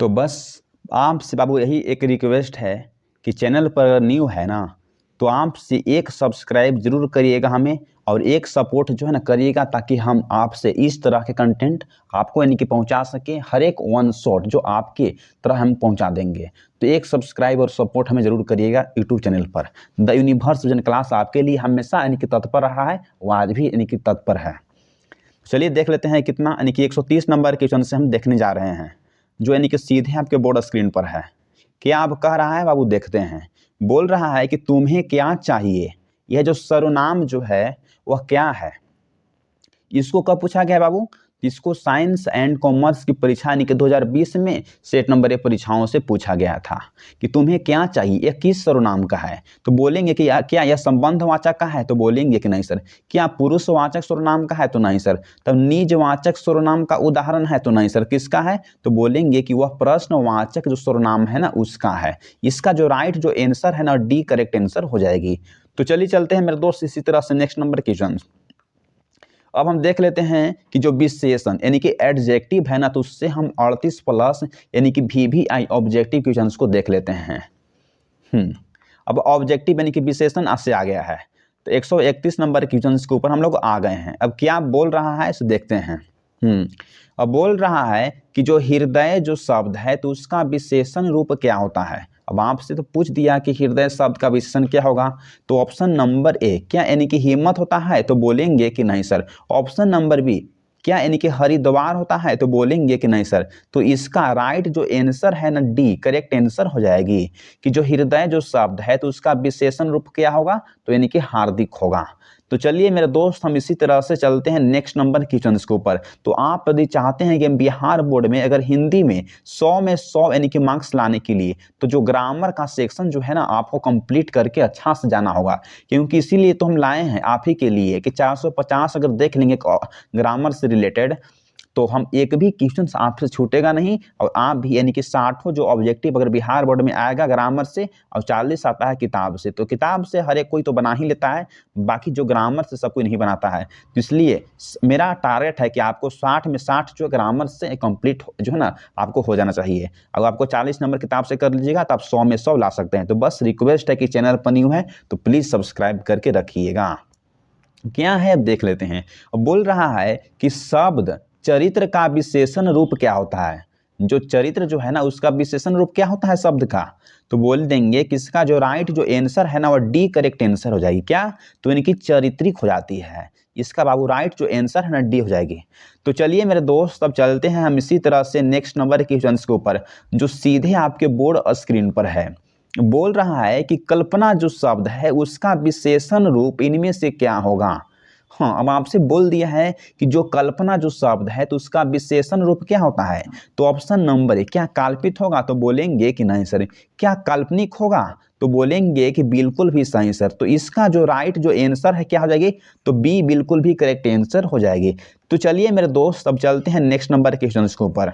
तो बस आपसे बाबू यही एक रिक्वेस्ट है कि चैनल पर न्यू है ना, तो आपसे एक सब्सक्राइब ज़रूर करिएगा हमें, और एक सपोर्ट जो है ना करिएगा, ताकि हम आपसे इस तरह के कंटेंट आपको यानी कि पहुंचा सकें। हर एक वन शॉट जो आपके तरह हम पहुंचा देंगे। तो एक सब्सक्राइब और सपोर्ट हमें ज़रूर करिएगा यूट्यूब चैनल पर। द यूनिवर्स विजन क्लास आपके लिए हमेशा यानी कि तत्पर रहा है, वो आज भी यानी कि तत्पर है। चलिए देख लेते हैं कितना, यानी कि 130 नंबर क्वेश्चन से हम देखने जा रहे हैं, जो यानी कि सीधे आपके बोर्ड स्क्रीन पर है। क्या अब कह रहा है बाबू, देखते हैं। बोल रहा है कि तुम्हें क्या चाहिए। यह जो सर्वनाम जो है वह क्या है। इसको कब पूछा गया बाबू, इसको साइंस एंड कॉमर्स की परीक्षा यानी कि 2020 में सेट नंबर एक परीक्षाओं से पूछा गया था कि तुम्हें क्या चाहिए, यह किस सर्वनाम का है। तो बोलेंगे कि क्या यह संबंधवाचक का है, तो बोलेंगे कि नहीं सर। क्या पुरुषवाचक सर्वनाम का है, तो नहीं सर। तब निजवाचक सर्वनाम का उदाहरण है, तो नहीं सर। किसका है, तो बोलेंगे कि वह प्रश्नवाचक जो सर्वनाम है ना उसका है। इसका जो राइट जो आंसर है ना, डी करेक्ट आंसर हो जाएगी। तो चलिए चलते हैं मेरे दोस्त इसी तरह से नेक्स्ट नंबर क्वेश्चन। अब हम देख लेते हैं कि जो विशेषण यानी कि एडजेक्टिव है ना, तो उससे हम 38 प्लस यानी कि VVI ऑब्जेक्टिव क्वेश्चंस को देख लेते हैं। अब ऑब्जेक्टिव यानी कि विशेषण से आ गया है, तो 131 नंबर क्वेश्चंस के ऊपर हम लोग आ गए हैं। अब क्या बोल रहा है इसे देखते हैं। अब बोल रहा है कि जो हृदय जो शब्द है तो उसका विशेषण रूप क्या होता है। अब आपसे तो पूछ दिया कि हृदय शब्द का विशेषण क्या होगा, तो ऑप्शन नंबर ए क्या यानी कि हिम्मत होता है, तो बोलेंगे कि नहीं सर। ऑप्शन नंबर बी क्या यानी कि हरिद्वार होता है, तो बोलेंगे कि नहीं सर। तो इसका राइट जो आंसर है ना, डी करेक्ट आंसर हो जाएगी कि जो हृदय जो शब्द है तो उसका विशेषण रूप क्या होगा, तो यानी कि हार्दिक होगा। तो चलिए मेरे दोस्त हम इसी तरह से चलते हैं नेक्स्ट नंबर क्वेश्चन के ऊपर। तो आप यदि चाहते हैं कि हम बिहार बोर्ड में अगर हिंदी में 100 में 100 यानी कि मार्क्स लाने के लिए, तो जो ग्रामर का सेक्शन जो है ना आपको कंप्लीट करके अच्छा से जाना होगा। क्योंकि इसीलिए तो हम लाए हैं आप ही के लिए कि 450 अगर देख लेंगे ग्रामर से रिलेटेड, तो हम एक भी क्वेश्चन आपसे छूटेगा नहीं। और आप भी यानी कि 60 जो ऑब्जेक्टिव अगर बिहार बोर्ड में आएगा ग्रामर से, और 40 आता है किताब से, तो किताब से हर एक कोई तो बना ही लेता है, बाकी जो ग्रामर से सब कोई नहीं बनाता है। तो इसलिए मेरा टारगेट है कि आपको 60 में 60 जो ग्रामर से कंप्लीट जो है ना आपको हो जाना चाहिए। अगर आपको 40 नंबर किताब से कर लीजिएगा तो आप 100 में 100 ला सकते हैं। तो बस रिक्वेस्ट है कि चैनल पर न्यू है तो प्लीज़ सब्सक्राइब करके रखिएगा। क्या है अब देख लेते हैं। अब बोल रहा है कि शब्द चरित्र का विशेषण रूप क्या होता है। जो चरित्र जो है ना उसका विशेषण रूप क्या होता है शब्द का, तो बोल देंगे कि इसका जो राइट जो आंसर है ना वो डी करेक्ट आंसर हो जाएगी। क्या, तो इनकी चारित्रिक हो जाती है। इसका बाबू राइट जो आंसर है ना डी हो जाएगी। तो चलिए मेरे दोस्त अब चलते हैं हम इसी तरह से नेक्स्ट नंबर के क्वेश्चन के ऊपर, जो सीधे आपके बोर्ड स्क्रीन पर है। बोल रहा है कि कल्पना जो शब्द है उसका विशेषण रूप इनमें से क्या होगा। हाँ, अब आपसे बोल दिया है कि जो कल्पना जो शब्द है तो उसका विशेषण रूप क्या होता है। तो ऑप्शन नंबर ए क्या काल्पित होगा, तो बोलेंगे कि नहीं सर। क्या काल्पनिक होगा, तो बोलेंगे कि बिल्कुल भी सही सर। तो इसका जो राइट जो आंसर है क्या हो जाएगी, तो बी बिल्कुल भी करेक्ट आंसर हो जाएगी। तो चलिए मेरे दोस्त अब चलते हैं नेक्स्ट नंबर क्वेश्चन के ऊपर।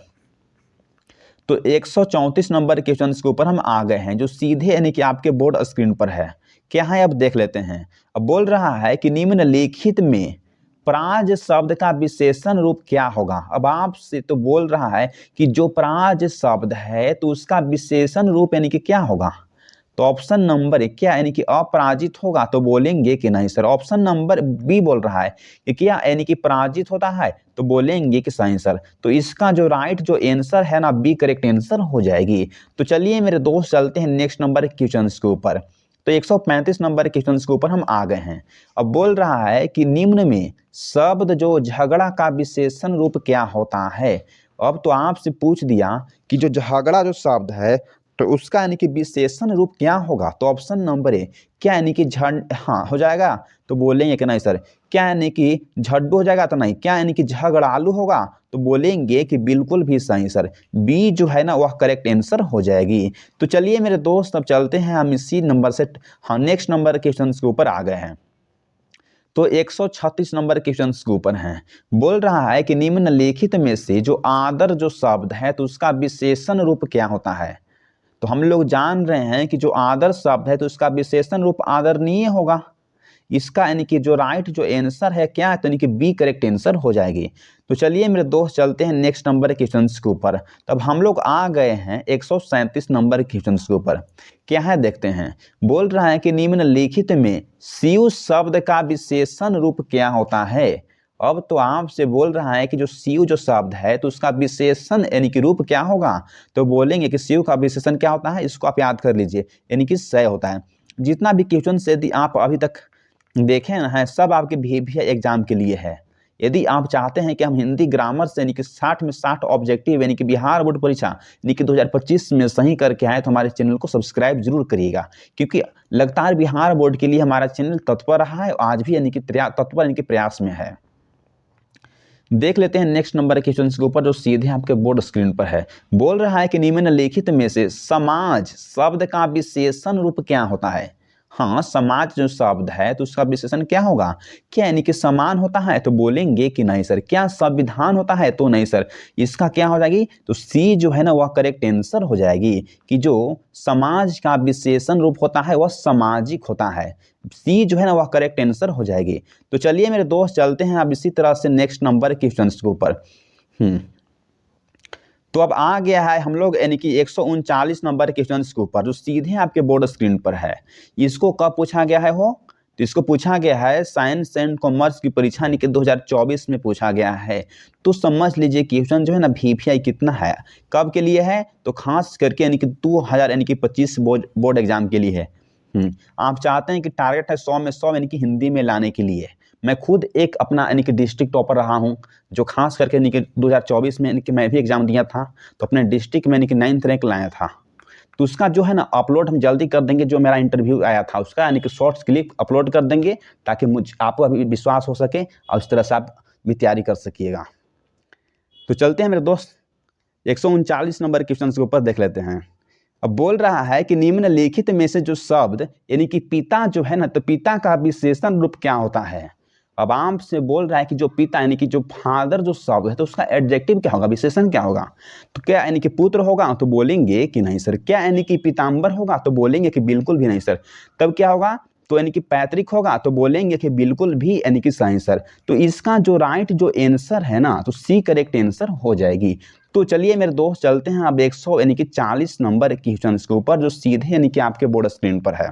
तो 134 नंबर क्वेश्चन के ऊपर हम आ गए हैं, जो सीधे यानी कि आपके बोर्ड स्क्रीन पर है। क्या है अब देख लेते हैं। अब बोल रहा है कि निम्नलिखित में प्राज शब्द का विशेषण रूप क्या होगा। अब आपसे तो बोल रहा है कि जो प्राज शब्द है तो उसका विशेषण रूप यानी कि क्या होगा। तो ऑप्शन नंबर एक क्या यानी कि अपराजित होगा, तो बोलेंगे कि नहीं सर। ऑप्शन नंबर बी बोल रहा है कि क्या यानी कि पराजित होता है, तो बोलेंगे कि सही सर। तो इसका जो राइट जो आंसर है ना बी करेक्ट आंसर हो जाएगी। तो चलिए मेरे दोस्त चलते हैं नेक्स्ट नंबर क्वेश्चन के ऊपर। तो 135 नंबर क्वेश्चन के ऊपर हम आ गए हैं। अब बोल रहा है कि निम्न में शब्द जो झगड़ा का विशेषण रूप क्या होता है। अब तो आपसे पूछ दिया कि जो झगड़ा जो शब्द है तो उसका यानी कि विशेषण रूप क्या होगा। तो ऑप्शन नंबर ए क्या यानी कि हाँ हो जाएगा, तो बोलेंगे कि नहीं सर। क्या यानी कि झड्डू हो जाएगा, तो नहीं। क्या यानी कि झगड़ालू होगा, तो बोलेंगे कि बिल्कुल भी सही सर। बी जो है ना वह करेक्ट आंसर हो जाएगी। तो चलिए मेरे दोस्त अब चलते हैं हम इसी नंबर से हाँ नेक्स्ट नंबर क्वेश्चन के ऊपर आ गए हैं। तो 136 नंबर क्वेश्चन के ऊपर हैं। बोल रहा है कि निम्नलिखित में से जो आदर जो शब्द है तो उसका विशेषण रूप क्या होता है। तो हम लोग जान रहे हैं कि जो आदर शब्द है तो उसका विशेषण रूप आदरणीय होगा। इसका यानी कि जो राइट जो आंसर है क्या है, तो यानी कि बी करेक्ट आंसर हो जाएगी। तो चलिए मेरे दोस्त चलते हैं नेक्स्ट नंबर के क्वेश्चन के ऊपर। तब हम लोग आ गए हैं 137 नंबर क्वेश्चन के ऊपर। क्या है देखते हैं। बोल रहा है कि निम्नलिखित में सीयू शब्द का विशेषण रूप क्या होता है। अब तो आपसे बोल रहा है कि जो सीयू जो शब्द है तो उसका विशेषण यानी कि रूप क्या होगा। तो बोलेंगे कि सीयू का विशेषण क्या होता है, इसको आप याद कर लीजिए, यानी कि सय होता है। जितना भी क्वेश्चन यदि आप अभी तक देखें ना है, सब आपके VVI एग्जाम के लिए है। यदि आप चाहते हैं कि हम हिंदी ग्रामर से यानी कि 60 में 60 ऑब्जेक्टिव यानी कि बिहार बोर्ड परीक्षा यानी कि 2025 में सही करके आए, तो हमारे चैनल को सब्सक्राइब जरूर करिएगा, क्योंकि लगातार बिहार बोर्ड के लिए हमारा चैनल तत्पर रहा है और आज भी यानी कि तत्पर यानी कि प्रयास में है। देख लेते हैं नेक्स्ट नंबर के क्वेश्चन के ऊपर, जो सीधे आपके बोर्ड स्क्रीन पर है। बोल रहा है कि निम्नलिखित में से समाज शब्द का विशेषण रूप क्या होता है। हाँ, समाज जो शब्द है तो उसका विशेषण क्या होगा, क्या यानी कि समान होता है, तो बोलेंगे कि नहीं सर। क्या संविधान होता है, तो नहीं सर। इसका क्या हो जाएगी, तो सी जो है ना वह करेक्ट आंसर हो जाएगी, कि जो समाज का विशेषण रूप होता है वह सामाजिक होता है। सी जो है ना वह करेक्ट आंसर हो जाएगी। तो चलिए मेरे दोस्त चलते हैं अब इसी तरह से नेक्स्ट नंबर के क्वेश्चन के ऊपर। तो अब आ गया है हम लोग यानी कि 139 नंबर के क्वेश्चन के ऊपर, जो सीधे आपके बोर्ड स्क्रीन पर है। इसको कब पूछा गया है हो, तो इसको पूछा गया है साइंस एंड कॉमर्स की परीक्षा यानी कि 2024 में पूछा गया है। तो समझ लीजिए क्वेश्चन जो है ना VVI कितना है, कब के लिए है, तो खास करके यानी कि 2025 बोर्ड एग्जाम के लिए है। आप चाहते हैं कि टारगेट है 100 में 100 यानी कि हिंदी में लाने के लिए। मैं खुद एक अपना यानी कि डिस्ट्रिक्ट टॉपर रहा हूं, जो खास करके यानी कि 2024 में यानी कि मैं भी एग्जाम दिया था, तो अपने डिस्ट्रिक्ट में यानी कि 9th रैंक लाया था। तो उसका जो है ना अपलोड हम जल्दी कर देंगे, जो मेरा इंटरव्यू आया था उसका यानी कि शॉर्ट्स क्लिप अपलोड कर देंगे, ताकि आपको अभी विश्वास हो सके और इस तरह से आप भी तैयारी कर सकिएगा। तो चलते हैं मेरे दोस्त 139 नंबर क्वेश्चन के ऊपर देख लेते हैं। अब बोल रहा है कि निम्नलिखित में से जो शब्द यानी कि पिता जो है ना, तो पिता का विशेषण रूप क्या होता है। अब आपसे बोल रहा है कि जो पिता यानी कि जो फादर जो शब्द है, तो उसका एडजेक्टिव क्या होगा, विशेषण क्या होगा। तो क्या यानी कि पुत्र होगा, तो बोलेंगे कि नहीं सर। क्या यानी कि पीताम्बर होगा, तो बोलेंगे कि बिल्कुल भी नहीं सर। तब क्या होगा, तो यानी कि पैतृक होगा, तो बोलेंगे कि बिल्कुल भी यानी कि सही सर। तो इसका जो राइट जो आंसर है ना, तो सी करेक्ट आंसर हो जाएगी। तो चलिए मेरे दोस्त चलते हैं अब 100 यानी कि 40 नंबर के क्वेश्चन के ऊपर, जो सीधे यानी कि आपके बोर्ड स्क्रीन पर है।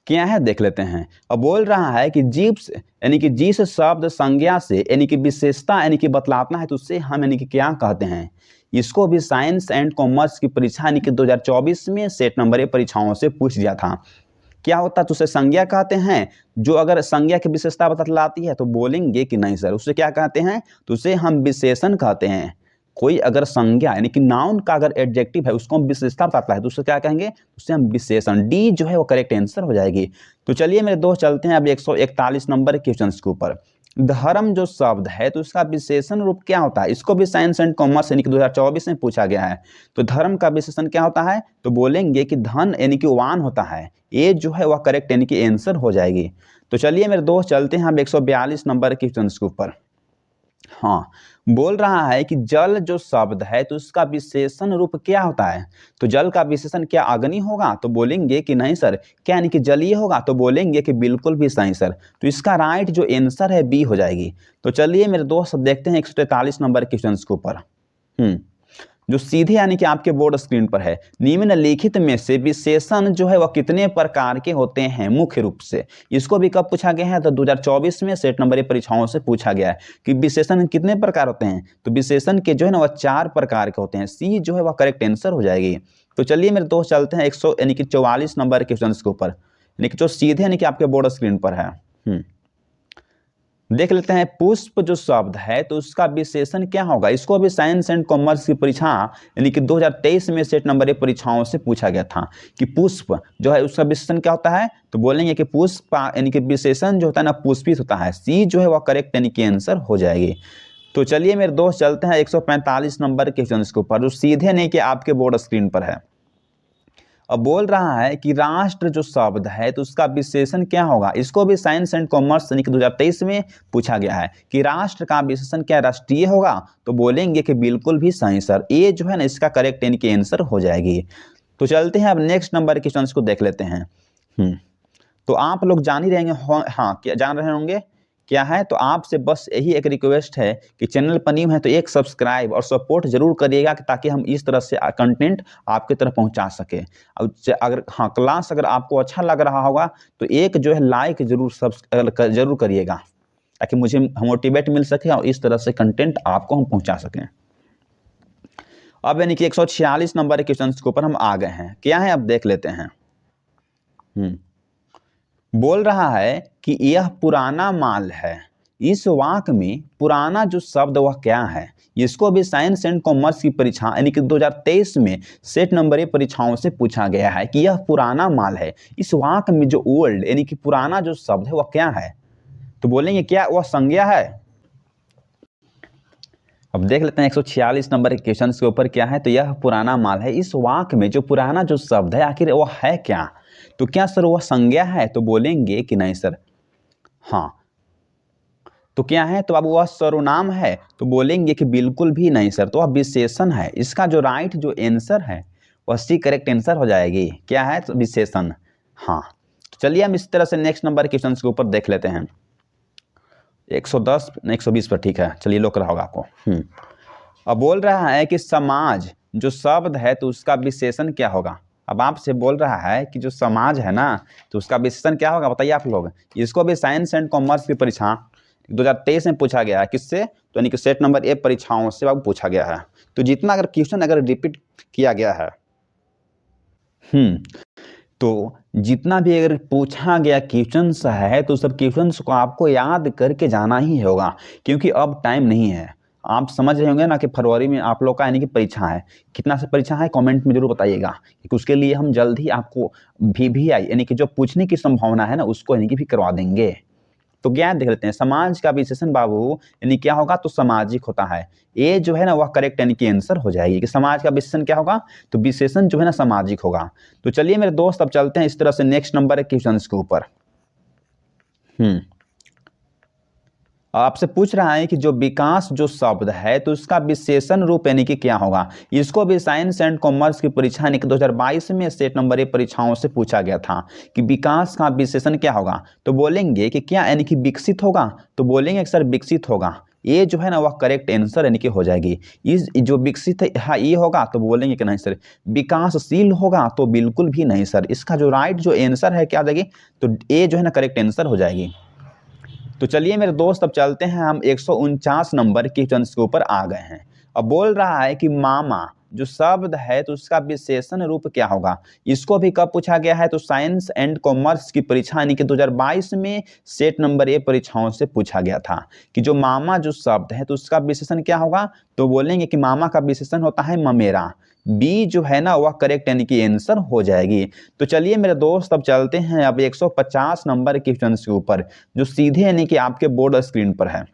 क्या है देख लेते हैं। अब बोल रहा है कि जीप्स यानी कि जिस शब्द संज्ञा से यानी कि विशेषता यानी कि बतलाता है, तो उससे हम यानी कि क्या कहते हैं। इसको भी साइंस एंड कॉमर्स की परीक्षा यानी कि 2024 में सेट नंबर परीक्षाओं से पूछ दिया था। क्या होता है, तो उसे संज्ञा कहते हैं। जो अगर संज्ञा की विशेषता बतलाती है, तो बोलेंगे कि नहीं सर। उसे क्या कहते हैं, तो उसे हम विशेषण कहते हैं। कोई अगर संज्ञा यानी कि नाउन का अगर एडजेक्टिव है, उसको हम विशेषता बताता है, तो उससे क्या कहेंगे, उससे हम विशेषण। डी जो है वो करेक्ट आंसर हो जाएगी। तो चलिए मेरे दोस्त चलते हैं अब 141 नंबर क्वेश्चन के ऊपर। धर्म जो शब्द है, तो उसका विशेषण रूप क्या होता है। इसको भी साइंस एंड कॉमर्स यानी कि 2024 में पूछा गया है। तो धर्म का विशेषण क्या होता है, तो बोलेंगे कि धन यानी कि वान होता है। ए जो है वह करेक्ट यानी कि आंसर हो जाएगी। तो चलिए मेरे दोस्त चलते हैं अब 142 नंबर क्वेश्चन के ऊपर। हाँ, बोल रहा है कि जल जो शब्द है, तो उसका विशेषण रूप क्या होता है। तो जल का विशेषण क्या अग्नि होगा, तो बोलेंगे कि नहीं सर। क्या यानी कि जलीय होगा, तो बोलेंगे कि बिल्कुल भी सही सर। तो इसका राइट जो आंसर है बी हो जाएगी। तो चलिए मेरे दोस्त देखते हैं 143 नंबर क्वेश्चन के ऊपर। जो सीधे यानी कि आपके बोर्ड स्क्रीन पर है। निम्नलिखित में से विशेषण जो है वह कितने प्रकार के होते हैं मुख्य रूप से। इसको भी कब पूछा गया है, तो 2024 में सेट नंबर परीक्षाओं से पूछा गया है कि विशेषण कितने प्रकार होते हैं। तो विशेषण के जो है ना वह 4 प्रकार के होते हैं। सी जो है वह करेक्ट आंसर हो जाएगी। तो चलिए मेरे दोस्त चलते हैं 100 यानी कि 44 नंबर क्वेश्चन के ऊपर, यानी कि जो सीधे यानी कि आपके बोर्ड स्क्रीन पर है। देख लेते हैं पुष्प जो शब्द है, तो उसका विशेषण क्या होगा। इसको भी साइंस एंड कॉमर्स की परीक्षा यानी कि 2023 में सेट नंबर परीक्षाओं से पूछा गया था कि पुष्प जो है उसका विशेषण क्या होता है। तो बोलेंगे कि पुष्प यानी कि विशेषण जो होता है ना पुष्पित होता है। सी जो है वह करेक्ट यानी कि आंसर हो जाएगी। तो चलिए मेरे दोस्त चलते हैं 145 नंबर क्वेश्चन के ऊपर, जो सीधे नहीं कि आपके बोर्ड स्क्रीन पर है। अब बोल रहा है कि राष्ट्र जो शब्द है, तो उसका विशेषण क्या होगा। इसको भी साइंस एंड कॉमर्स यानी कि 2023 में पूछा गया है कि राष्ट्र का विशेषण क्या राष्ट्रीय होगा। तो बोलेंगे कि बिल्कुल भी सही सर। ए जो है ना इसका करेक्ट यानी कि आंसर हो जाएगी। तो चलते हैं अब नेक्स्ट नंबर क्वेश्चन को देख लेते हैं। तो आप लोग जान ही रहेंगे, हाँ क्या जान रहे होंगे क्या है। तो आपसे बस यही एक रिक्वेस्ट है कि चैनल पर न्यू है तो एक सब्सक्राइब और सपोर्ट जरूर करिएगा ताकि हम इस तरह से कंटेंट आपके तरफ पहुंचा सके। अगर हाँ क्लास अगर आपको अच्छा लग रहा होगा तो एक जो है लाइक जरूर करिएगा ताकि मुझे मोटिवेट मिल सके और इस तरह से कंटेंट आपको हम पहुंचा सकें। अब यानी कि 146 नंबर के क्वेश्चन के ऊपर हम आ गए हैं। क्या है अब देख लेते हैं। बोल रहा है कि यह पुराना माल है। इस वाक्य में पुराना जो शब्द वह क्या है। इसको भी साइंस एंड कॉमर्स की परीक्षा यानी कि 2023 में सेट नंबर परीक्षाओं से पूछा गया है कि यह पुराना माल है। इस वाक्य में जो ओल्ड यानी कि पुराना जो शब्द है वह क्या है। तो बोलेंगे क्या वह संज्ञा है। अब देख लेते हैं 146 नंबर के क्वेश्चन के ऊपर क्या है। तो यह पुराना माल है। इस वाक्य में जो पुराना जो शब्द है आखिर वह है क्या। तो क्या सर वह संज्ञा है। तो बोलेंगे कि नहीं सर। हाँ तो क्या है। तो अब वह सर्वनाम है। तो बोलेंगे कि बिल्कुल भी नहीं सर। तो वह विशेषण है। इसका जो राइट जो आंसर है वह सी करेक्ट आंसर हो जाएगी। क्या है तो विशेषण। हाँ तो चलिए हम इस तरह से नेक्स्ट नंबर के क्वेश्चन के ऊपर देख लेते हैं। 110 120 पर ठीक है। चलिए लोक रहा होगा आपको। अब बोल रहा है कि समाज जो शब्द है तो उसका विशेषण क्या होगा। अब आपसे बोल रहा है कि जो समाज है ना तो उसका विशेषण क्या होगा बताइए आप लोग। इसको भी साइंस एंड कॉमर्स की परीक्षा 2023 में पूछा गया है। किससे तो यानी कि सेट नंबर ए परीक्षाओं से अब पूछा गया है। तो जितना अगर क्वेश्चन अगर रिपीट किया गया है तो जितना भी अगर पूछा गया क्वेश्चंस है तो सब क्वेश्चंस को आपको याद करके जाना ही होगा क्योंकि अब टाइम नहीं है। आप समझ रहे होंगे ना कि फरवरी में आप लोग का यानी कि परीक्षा है। कितना से परीक्षा है कमेंट में जरूर बताइएगा क्योंकि उसके लिए हम जल्द ही आपको VVI यानी कि जो पूछने की संभावना है ना उसको यानी कि भी करवा देंगे। तो ज्ञान देख लेते हैं। समाज का विशेषण बाबू यानी क्या होगा तो सामाजिक होता है। ये जो है ना वह करेक्ट यानी कि आंसर हो जाएगी कि समाज का विशेषण क्या होगा तो विशेषण जो है ना सामाजिक होगा। तो चलिए मेरे दोस्त अब चलते हैं इस तरह से नेक्स्ट नंबर के क्वेश्चन के ऊपर। आपसे पूछ रहा है कि जो विकास जो शब्द है तो उसका विशेषण रूप यानी कि क्या होगा। इसको भी साइंस एंड कॉमर्स की परीक्षा यानी कि 2022 में सेट नंबर ए परीक्षाओं से पूछा गया था कि विकास का विशेषण क्या होगा। तो बोलेंगे कि क्या यानी कि विकसित होगा। तो बोलेंगे सर विकसित होगा। ये जो है ना वह करेक्ट आंसर यानी कि हो जाएगी। इस जो विकसित है हाँ ये होगा तो बोलेंगे कि नहीं सर। विकासशील होगा तो बिल्कुल भी नहीं सर। इसका जो राइट जो आंसर है क्या हो जाएगी तो ये जो है ना करेक्ट आंसर हो जाएगी। तो चलिए मेरे दोस्त अब चलते हैं हम 149 नंबर के क्वेश्चन के ऊपर आ गए हैं। अब बोल रहा है कि मामा जो शब्द है तो उसका विशेषण रूप क्या होगा। इसको भी कब पूछा गया है तो साइंस एंड कॉमर्स की परीक्षा यानी कि 2022 में सेट नंबर ए परीक्षाओं से पूछा गया था कि जो मामा जो शब्द है तो उसका विशेषण क्या होगा। तो बोलेंगे कि मामा का विशेषण होता है ममेरा। बी जो है ना वह करेक्ट यानी कि आंसर हो जाएगी। तो चलिए मेरे दोस्त अब चलते हैं अब 150 नंबर के क्वेश्चन के ऊपर जो सीधे यानी कि आपके बोर्ड स्क्रीन पर है।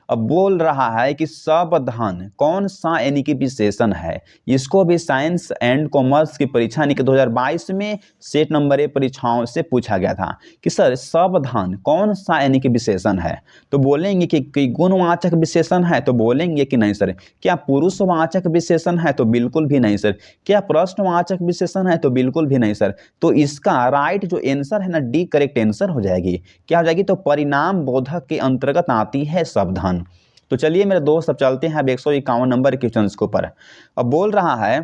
अब बोल रहा है कि सावधान कौन सा यानी कि विशेषण है। इसको भी साइंस एंड कॉमर्स की परीक्षा यानी कि 2022 में सेट नंबर ए परीक्षाओं से पूछा गया था कि सर सावधान कौन सा यानी कि विशेषण है। तो बोलेंगे कि गुणवाचक विशेषण है। तो बोलेंगे कि नहीं सर। क्या पुरुषवाचक विशेषण है। तो बिल्कुल भी नहीं सर। क्या प्रश्नवाचक विशेषण है। तो बिल्कुल भी नहीं सर। तो इसका राइट जो आंसर है ना डी करेक्ट आंसर हो जाएगी। क्या हो जाएगी तो परिणाम बोधक के अंतर्गत आती है सावधान। तो चलिए मेरे दोस्त अब चलते हैं अब 151 नंबर के क्वेश्चन के ऊपर। अब बोल रहा है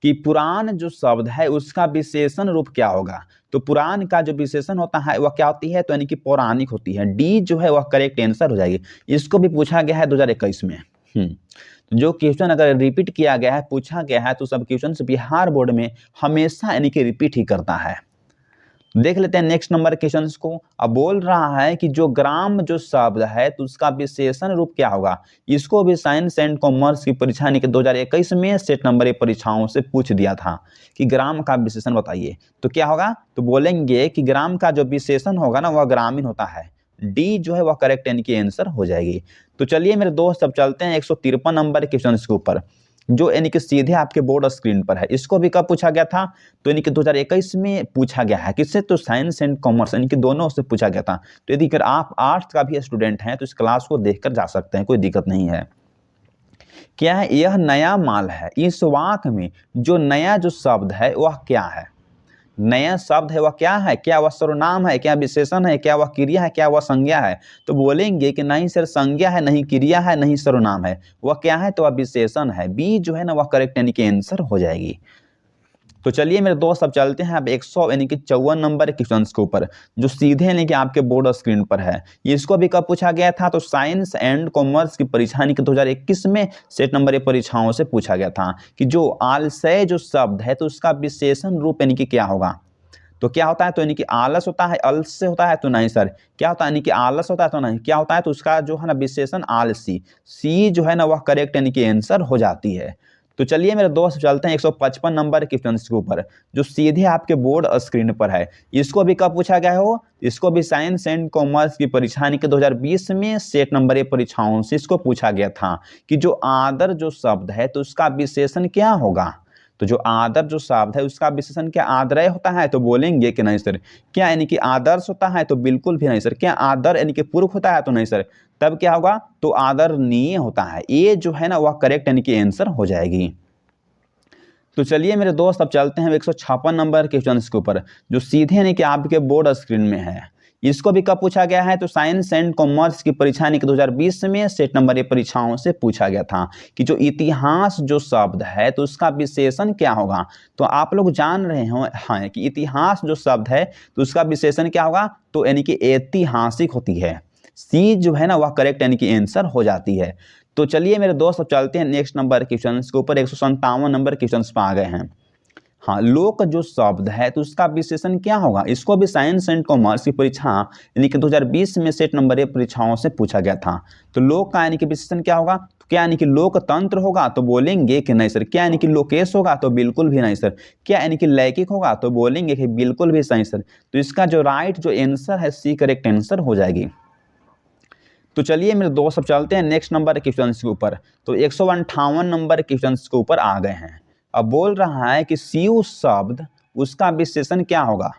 कि पुराण जो शब्द है उसका विशेषण रूप क्या होगा। तो पुराण का जो विशेषण होता है वह क्या होती है तो यानी कि पौराणिक होती है। डी जो है वह करेक्ट आंसर हो जाएगी। इसको भी पूछा गया है 2021 में। जो क्वेश्चन अगर रिपीट किया गया है पूछा गया है तो सब क्वेश्चन बिहार बोर्ड में हमेशा यानी कि रिपीट ही करता है। देख लेते हैं नेक्स्ट नंबर क्वेश्चन को। अब बोल रहा है कि जो ग्राम जो शब्द है तो उसका विशेषण रूप क्या होगा। इसको भी साइंस एंड कॉमर्स की परीक्षा यानी कि 2021 में सेट नंबर परीक्षाओं से पूछ दिया था कि ग्राम का विशेषण बताइए। तो क्या होगा तो बोलेंगे कि ग्राम का जो विशेषण होगा ना वह ग्रामीण होता है। डी जो है वह करेक्ट यानी कि आंसर हो जाएगी। तो चलिए मेरे दोस्त अब चलते हैं 153 नंबर क्वेश्चन के ऊपर जो यानी कि सीधे आपके बोर्ड स्क्रीन पर है। इसको भी कब पूछा गया था तो यानी कि 2021 में पूछा गया है। किससे तो साइंस एंड कॉमर्स यानी कि दोनों से पूछा गया था। तो यदि अगर आप आर्ट्स का भी स्टूडेंट हैं तो इस क्लास को देखकर जा सकते हैं कोई दिक्कत नहीं है। क्या है यह नया माल है। इस वाक्य में जो नया जो शब्द है वह क्या है। नया शब्द है वह क्या है, क्या वह सर्वनाम है, क्या विशेषण है, क्या वह क्रिया है, क्या वह संज्ञा है। तो बोलेंगे कि नहीं सर संज्ञा है, नहीं क्रिया है, नहीं सर्वनाम है, वह क्या है, तो वह विशेषण है। बी जो है ना वह करेक्ट यानी कि आंसर हो जाएगी। तो चलिए मेरे दोस्त अब चलते हैं अब 100 यानी कि 54 नंबर क्वेश्चन के ऊपर, जो सीधे यानी कि आपके बोर्ड स्क्रीन पर है। इसको भी कब पूछा गया था, तो साइंस एंड कॉमर्स की परीक्षा यानी कि 2021 में सेट नंबर ए परीक्षाओं से पूछा गया था कि जो आलस्य जो शब्द है तो उसका विशेषण रूप यानी कि क्या होगा। तो क्या होता है, तो यानी कि आलस होता है, अलस्य होता है, तो नहीं सर। क्या होता है, यानी कि आलस होता है, तो नहीं। क्या होता है, तो उसका जो है ना विशेषण आलसी, सी जो है ना वह करेक्ट यानी कि आंसर हो जाती है। तो चलिए मेरे दोस्त चलते हैं 155 नंबर के क्वेश्चन के ऊपर, जो सीधे आपके बोर्ड स्क्रीन पर है। इसको भी कब पूछा गया हो, इसको भी साइंस एंड कॉमर्स की परीक्षा यानी कि 2020 में सेट नंबर ए परीक्षाओं से इसको पूछा गया था कि जो आदर जो शब्द है तो उसका विशेषण क्या होगा। तो जो आदर जो शब्द है उसका विशेषण क्या आदरय होता है, तो बोलेंगे कि नहीं सर। क्या यानी कि आदर्श होता है, तो बिल्कुल भी नहीं सर। क्या आदर यानी कि पूर्व होता है, तो नहीं सर। तब क्या होगा, तो आदरणीय होता है। ये जो है ना वह करेक्ट यानी कि आंसर हो जाएगी। तो चलिए मेरे दोस्त अब चलते हैं 156 नंबर क्वेश्चन के ऊपर, जो सीधे यानी कि आपके बोर्ड स्क्रीन में है। इसको भी कब पूछा गया है, तो साइंस एंड कॉमर्स की परीक्षा यानी कि 2020 में सेट नंबर ए परीक्षाओं से पूछा गया था कि जो इतिहास जो शब्द है तो उसका विशेषण क्या होगा। तो आप लोग जान रहे हैं कि इतिहास जो शब्द है तो उसका विशेषण क्या होगा, तो यानी कि ऐतिहासिक होती है। सी जो है ना वह करेक्ट यानी कि आंसर हो जाती है। तो चलिए मेरे दोस्त अब चलते हैं नेक्स्ट नंबर क्वेश्चन के ऊपर, 157 नंबर क्वेश्चन पर आ गए हैं। हाँ, लोक जो शब्द है तो उसका विशेषण क्या होगा। इसको भी साइंस एंड कॉमर्स की परीक्षा यानी कि 2020 में सेट नंबर ए परीक्षाओं से पूछा गया था। तो लोक का यानी कि विशेषण क्या होगा, तो क्या यानी कि लोकतंत्र होगा, तो बोलेंगे कि नहीं सर। क्या यानी कि लोकेश होगा, तो बिल्कुल भी नहीं सर। क्या यानी कि लैकिक होगा, तो बोलेंगे कि बिल्कुल भी सही सर। तो इसका जो राइट जो आंसर है सी करेक्ट आंसर हो जाएगी। तो चलिए मेरे दोस्त अब चलते हैं नेक्स्ट नंबर क्वेश्चन के ऊपर, तो 158 नंबर क्वेश्चन के ऊपर आ गए हैं। अब बोल रहा है कि सीयू शब्द उसका विशेषण क्या होगा।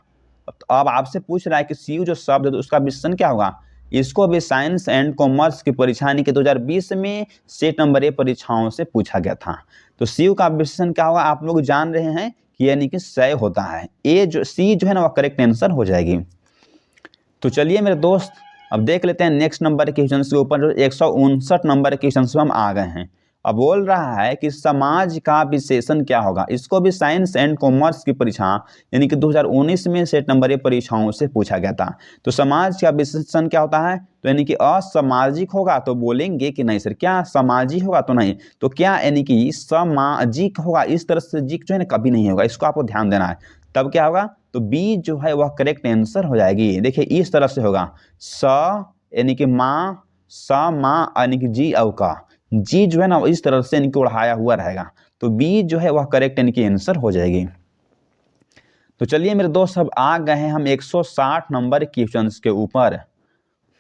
अब आपसे पूछ रहा है कि सीयू जो शब्द है तो उसका विशेषण क्या होगा। इसको भी साइंस एंड कॉमर्स की परीक्षा यानी कि 2020 में सेट नंबर ए परीक्षाओं से पूछा गया था। तो सीयू का विशेषण क्या होगा, आप लोग जान रहे हैं कि यानी कि सय होता है। ए जो सी जो है ना वह करेक्ट आंसर हो जाएगी। तो चलिए मेरे दोस्त अब देख लेते हैं नेक्स्ट नंबर के क्वेश्चन के ऊपर, जो 159 नंबर के क्वेश्चन से हम आ गए हैं। अब बोल रहा है कि समाज का विशेषण क्या होगा। इसको भी साइंस एंड कॉमर्स की परीक्षा यानी कि 2019 में सेट नंबर ए परीक्षाओं से पूछा गया था। तो समाज का विशेषण क्या होता है, तो यानी कि असामाजिक होगा, तो बोलेंगे कि नहीं सर। क्या सामाजिक होगा, तो नहीं। तो क्या यानी कि सामाजिक होगा, इस तरह से जिक जो है ना कभी नहीं होगा, इसको आपको ध्यान देना है। तब क्या होगा, तो बी जो है वह करेक्ट आंसर हो जाएगी। देखिए इस तरह से होगा, स यानी कि माँ, स माँ यानी कि जी अवका, जी जो है ना इस तरह से यानी कि उड़ाया हुआ रहेगा। तो बी जो है वह करेक्ट यानी कि आंसर हो जाएगी। तो चलिए मेरे दोस्त अब आ गए हैं हम 160 नंबर क्वेश्चन के ऊपर।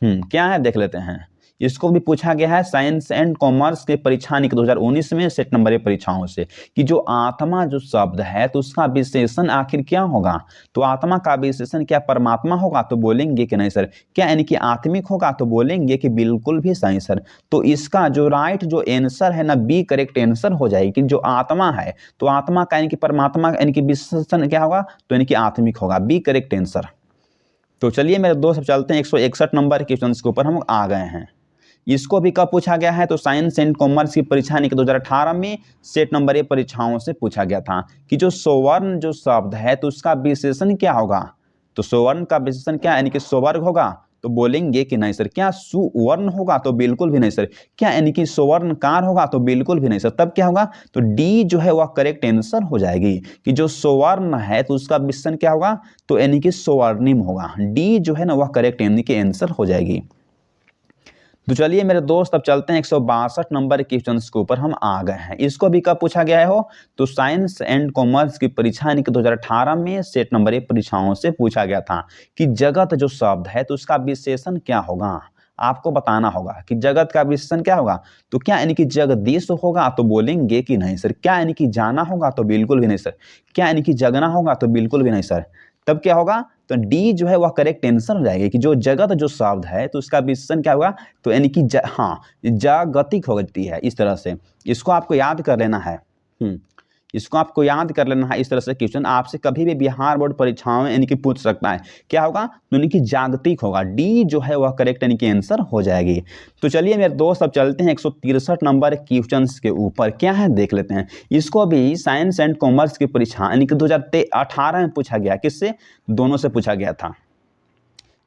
क्या है देख लेते हैं। इसको भी पूछा गया है साइंस एंड कॉमर्स के परीक्षा यानी कि 2019 में सेट नंबर ए परीक्षाओं से कि जो आत्मा जो शब्द है तो उसका विशेषण आखिर क्या होगा। तो आत्मा का विशेषण क्या परमात्मा होगा, तो बोलेंगे कि नहीं सर। क्या यानी कि आत्मिक होगा, तो बोलेंगे कि बिल्कुल भी सही सर। तो इसका जो राइट जो आंसर है ना बी करेक्ट आंसर हो जाएगी कि जो आत्मा है तो आत्मा का यानी कि परमात्मा यानी कि विशेषण क्या होगा, तो यानी कि आत्मिक होगा। B correct answer. तो चलिए मेरे दोस्त चलते हैं 161 नंबर क्वेश्चन के ऊपर हम आ गए हैं। इसको भी कब पूछा गया है, तो साइंस एंड कॉमर्स की परीक्षा यानी कि 2018 में सेट नंबर ए परीक्षाओं से पूछा गया था कि जो स्वर्ण जो शब्द है तो उसका विशेषण क्या होगा। तो स्वर्ण का विशेषण क्या यानी कि स्वर्ग होगा, तो बोलेंगे कि नहीं सर। क्या सुवर्ण होगा, तो बिल्कुल भी नहीं सर। क्या यानी कि स्वर्णकार होगा, तो बिल्कुल भी नहीं सर। तब क्या होगा, तो डी जो है वह करेक्ट आंसर हो जाएगी कि जो स्वर्ण है तो उसका विशेषण क्या होगा, तो यानी कि स्वर्णिम होगा। डी जो है ना वह करेक्ट यानी कि आंसर हो जाएगी। तो चलिए मेरे दोस्त अब चलते हैं 162 नंबर क्वेश्चन के ऊपर हम आ गए हैं। इसको भी कब पूछा गया है हो, तो साइंस एंड कॉमर्स की परीक्षा यानी कि 2018 में सेट नंबर ए परीक्षाओं से पूछा गया था कि जगत जो शब्द है तो उसका विशेषण क्या होगा। आपको बताना होगा कि जगत का विशेषण क्या होगा। तो क्या यानी कि जगदीश होगा, तो बोलेंगे कि नहीं सर। क्या यानी कि जाना होगा, तो बिल्कुल भी नहीं सर। क्या यानी कि जगना होगा, तो बिल्कुल भी नहीं सर। तब क्या होगा, तो डी जो है वह करेक्ट आंसर हो जाएगी कि जो जगत जो शब्द है तो उसका विशेषण क्या होगा, तो यानी कि हाँ जागतिक हो जाती है। इस तरह से इसको आपको याद कर लेना है। इसको आपको याद कर लेना है। इस तरह से क्वेश्चन आपसे कभी भी बिहार बोर्ड परीक्षाओं में यानी कि पूछ सकता है। क्या होगा? तो यानी कि जागतिक होगा, डी जो है वह करेक्ट यानी कि आंसर हो जाएगी। तो चलिए मेरे दोस्त अब चलते हैं 163 नंबर क्वेश्चन के ऊपर। क्या है देख लेते हैं। इसको भी साइंस एंड कॉमर्स की परीक्षा यानी कि 2018 में पूछा गया। किससे? दोनों से पूछा गया था।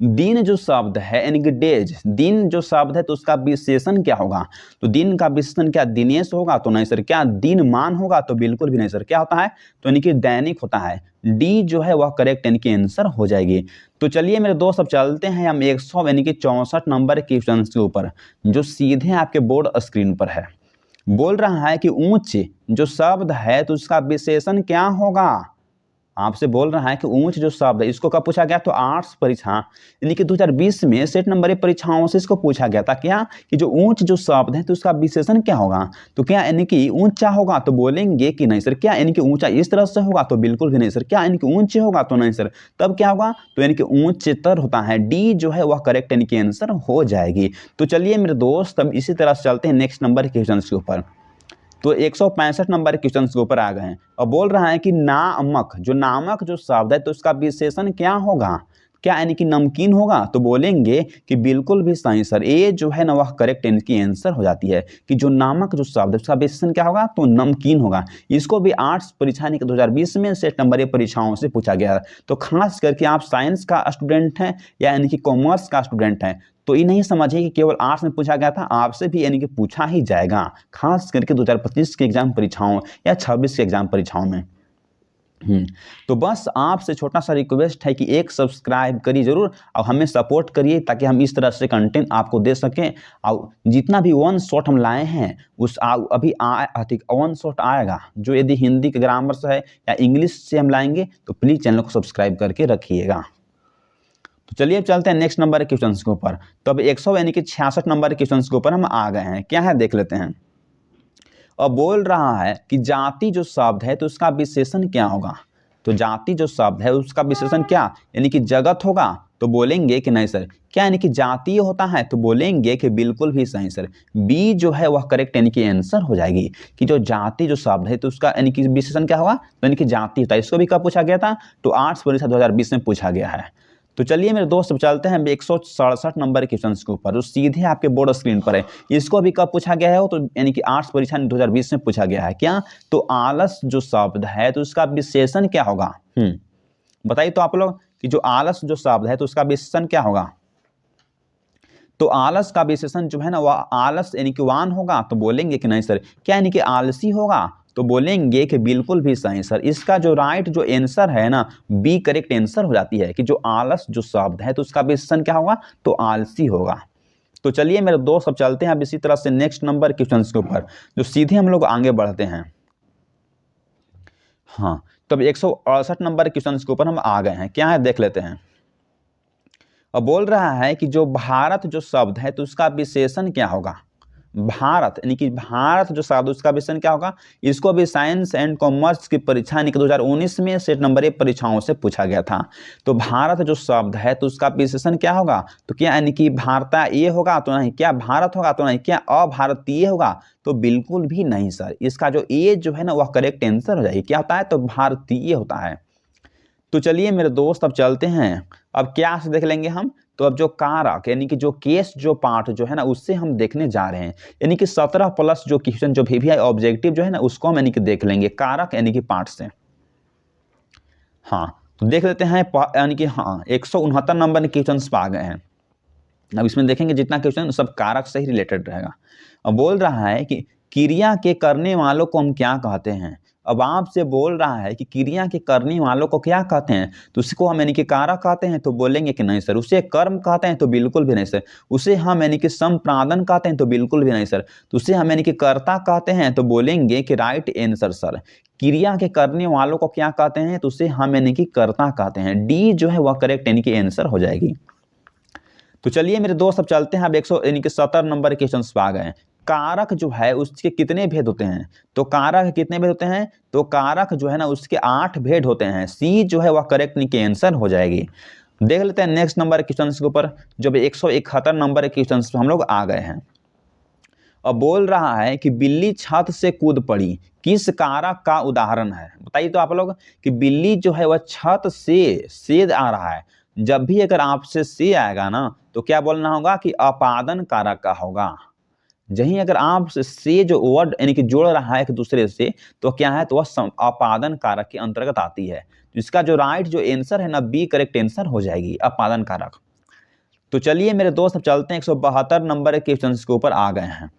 दिन जो शब्द है यानी कि डेज, दिन जो शब्द है तो उसका विशेषण क्या होगा? तो दिन का विशेषण क्या दिनेश होगा? तो नहीं सर। क्या दिनमान होगा? तो बिल्कुल भी नहीं सर। क्या होता है? तो यानी कि दैनिक होता है। डी जो है वह करेक्ट यानी कि आंसर हो जाएगी। तो चलिए मेरे दोस्त अब चलते हैं हम 100 यानी कि 64 नंबर क्वेश्चन के ऊपर, जो सीधे आपके बोर्ड स्क्रीन पर है। बोल रहा है कि ऊंच जो शब्द है तो उसका विशेषण क्या होगा? आपसे बोल रहा है कि ऊंच जो शब्द है इसको कब पूछा गया? तो आर्ट्स परीक्षा यानी कि 2020 में सेट नंबर परीक्षाओं से इसको पूछा गया था। क्या कि जो ऊंच जो शब्द है तो उसका विशेषण क्या होगा? तो क्या यानी कि ऊंचा होगा? तो बोलेंगे कि नहीं सर। क्या यानी कि ऊंचा इस तरह से होगा? तो बिल्कुल भी नहीं सर। क्या यानी कि ऊंचे होगा? तो नहीं सर। तब क्या होगा? तो यानी कि ऊंचतर होता है। डी जो है वह करेक्ट यानी कि आंसर हो जाएगी। तो चलिए मेरे दोस्त अब इसी तरह से चलते हैं नेक्स्ट नंबर क्वेश्चन के ऊपर। तो 165 नंबर क्वेश्चन के ऊपर आ गए हैं और बोल रहा है कि नामक जो शब्द है तो उसका विशेषण क्या होगा? क्या यानी कि नमकीन होगा? तो बोलेंगे कि बिल्कुल भी सही सर। ए जो है ना वह करेक्ट इनकी आंसर हो जाती है कि जो नामक जो शब्द है उसका विशेषण क्या होगा? तो नमकीन होगा। इसको भी आर्ट्स परीक्षा यानी कि 2020 में सेट नंबर परीक्षाओं से पूछा गया है। तो खास करके आप साइंस का स्टूडेंट हैं या यानी कि कॉमर्स का स्टूडेंट हैं तो ये नहीं समझिए कि केवल आर्ट्स में पूछा गया था, आपसे भी यानी कि पूछा ही जाएगा, खास करके 2025 के एग्जाम परीक्षाओं या 26 के एग्जाम परीक्षाओं में। तो बस आपसे छोटा सा रिक्वेस्ट है कि एक सब्सक्राइब करिए जरूर और हमें सपोर्ट करिए ताकि हम इस तरह से कंटेंट आपको दे सकें। और जितना भी वन शॉट हम लाए हैं उस अभी वन शॉट आएगा जो यदि हिंदी के ग्रामर से है या इंग्लिश से हम लाएंगे तो प्लीज़ चैनल को सब्सक्राइब करके रखिएगा। तो चलिए अब चलते हैं नेक्स्ट नंबर क्वेश्चन के ऊपर। तो अब 100 यानी कि 66 नंबर क्वेश्चन के ऊपर हम आ गए हैं। क्या है देख लेते हैं। और बोल रहा है कि जाति जो शब्द है तो उसका विशेषण क्या होगा? तो जाति जो शब्द है उसका विशेषण क्या यानी कि जगत होगा? तो बोलेंगे कि नहीं सर। क्या यानी कि जातीय होता है? तो बोलेंगे कि बिल्कुल भी सही सर। बी जो है वह करेक्ट यानी कि आंसर हो जाएगी कि जो जाति जो शब्द है तो उसका यानी कि विशेषण क्या होगा? तो यानी कि जाति होता है। इसको भी कब पूछा गया था? तो आर्ट्स परीक्षा 2020 में पूछा गया है। तो चलिए मेरे दोस्त चलते हैं 167 नंबर क्वेश्चन के ऊपर जो सीधे आपके बोर्ड स्क्रीन पर है। इसको भी कब पूछा गया है? तो यानी कि आर्ट्स परीक्षा 2020 में पूछा गया है। क्या? तो आलस जो शब्द है तो उसका विशेषण क्या होगा? बताइए तो आप लोग कि जो आलस जो शब्द है तो उसका विशेषण क्या होगा? तो आलस का विशेषण जो है ना वह आलस यानी कि वान होगा? तो बोलेंगे कि नहीं सर। क्या यानी कि आलसी होगा? तो बोलेंगे कि बिल्कुल भी सही सर। इसका जो राइट जो आंसर है ना बी करेक्ट आंसर हो जाती है कि जो आलस जो शब्द है तो उसका विशेषण क्या होगा? तो आलसी होगा। तो चलिए मेरे दोस्त अब चलते हैं अब इसी तरह से नेक्स्ट नंबर क्वेश्चन के ऊपर जो सीधे हम लोग आगे बढ़ते हैं। हाँ, तो अब 168 नंबर क्वेश्चन के ऊपर हम आ गए हैं। क्या है देख लेते हैं। और बोल रहा है कि जो भारत जो शब्द है तो उसका विशेषण क्या होगा? भारत यानी कि भारत जो शब्द उसका विशेषण क्या होगा? इसको भी साइंस एंड कॉमर्स की परीक्षा यानी कि 2019 में सेट नंबर परीक्षाओं से पूछा गया था। तो भारत जो शब्द है तो उसका विशेषण क्या होगा? तो क्या यानी कि भारतीय होगा? तो नहीं। क्या भारत होगा? तो नहीं। क्या अभारतीय होगा? तो बिल्कुल भी नहीं सर। इसका जो ए जो है ना वह करेक्ट आंसर हो जाएगी। क्या होता है? तो भारतीय होता है। तो चलिए मेरे दोस्त अब चलते हैं। अब क्या से देख लेंगे हम। तो अब जो कारक यानी कि जो केस जो पार्ट जो है ना उससे हम देखने जा रहे हैं यानी कि 17 प्लस जो क्वेश्चन जो भी ऑब्जेक्टिव जो है ना उसको हम यानी कि देख लेंगे कारक यानी कि पार्ट से। हाँ, तो देख लेते हैं यानी कि हाँ 169 नंबर क्वेश्चन पे आ गए हैं। अब इसमें देखेंगे जितना क्वेश्चन सब कारक से ही रिलेटेड रहेगा। अब बोल रहा है कि क्रिया के करने वालों को हम क्या कहते हैं? अब आपसे बोल रहा है कि क्रिया के करने वालों को क्या कहते हैं? तो उसको हम यानी कि कारक कहते हैं? तो बोलेंगे कि नहीं सर। उसे कर्म कहते हैं? तो बिल्कुल भी नहीं सर। उसे हम यानी कि संप्रादन कहते हैं? तो बिल्कुल भी नहीं सर। तो उसे हम यानी कि कर्ता कहते हैं? तो बोलेंगे कि राइट आंसर सर। क्रिया के करने वालों को क्या कहते हैं? तो उसे हम यानी कि कर्ता कहते हैं। डी जो है वह करेक्ट यानी कि आंसर हो जाएगी। तो चलिए मेरे दोस्त अब चलते हैं अब 170 नंबर क्वेश्चन पे आ गए हैं। कारक जो है उसके कितने भेद होते हैं? तो कारक कितने भेद होते हैं? तो कारक जो है ना उसके 8 भेद होते हैं। सी जो है वह करेक्ट की आंसर हो जाएगी। देख लेते हैं नेक्स्ट नंबर क्वेश्चन के ऊपर जब 171 नंबर क्वेश्चन पे हम लोग आ गए हैं। अब बोल रहा है कि बिल्ली छत से कूद पड़ी। किस कारक का उदाहरण है? बताइए तो आप लोग कि बिल्ली जो है वह छत से सेद आ रहा है। जब भी अगर आपसे से आएगा ना तो क्या बोलना होगा कि अपादन कारक का होगा। यहीं अगर आप से जो वर्ड यानी कि जोड़ रहा है एक दूसरे से तो क्या है, तो वह अपादन कारक के अंतर्गत आती है। तो इसका जो राइट जो आंसर है ना, बी करेक्ट आंसर हो जाएगी, अपादन कारक। तो चलिए मेरे दोस्त अब चलते हैं 172 नंबर के क्वेश्चन के ऊपर आ गए हैं।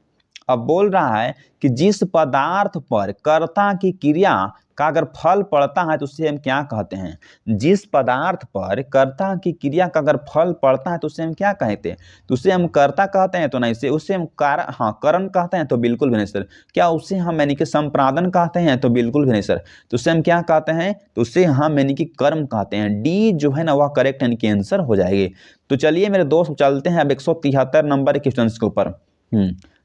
अब बोल रहा है कि जिस पदार्थ पर कर्ता की क्रिया का अगर फल पड़ता है तो उसे हम क्या कहते हैं? जिस पदार्थ पर कर्ता की क्रिया का अगर फल पड़ता है तो उसे हम क्या कहते हैं? तो उसे हम कर्ता कहते हैं तो नहीं से, उसे हम करण कहते हैं तो बिल्कुल भी नहीं सर। क्या उसे हम यानी कि संप्रादन कहते हैं? तो बिल्कुल भी नहीं सर। तो उसे हम क्या कहते हैं? तो उसे हम यानी कि कर्म कहते हैं। डी जो है ना वह करेक्ट यानी कि आंसर हो जाएगी। तो चलिए मेरे दोस्त चलते हैं अब 173 नंबर के क्वेश्चन के ऊपर,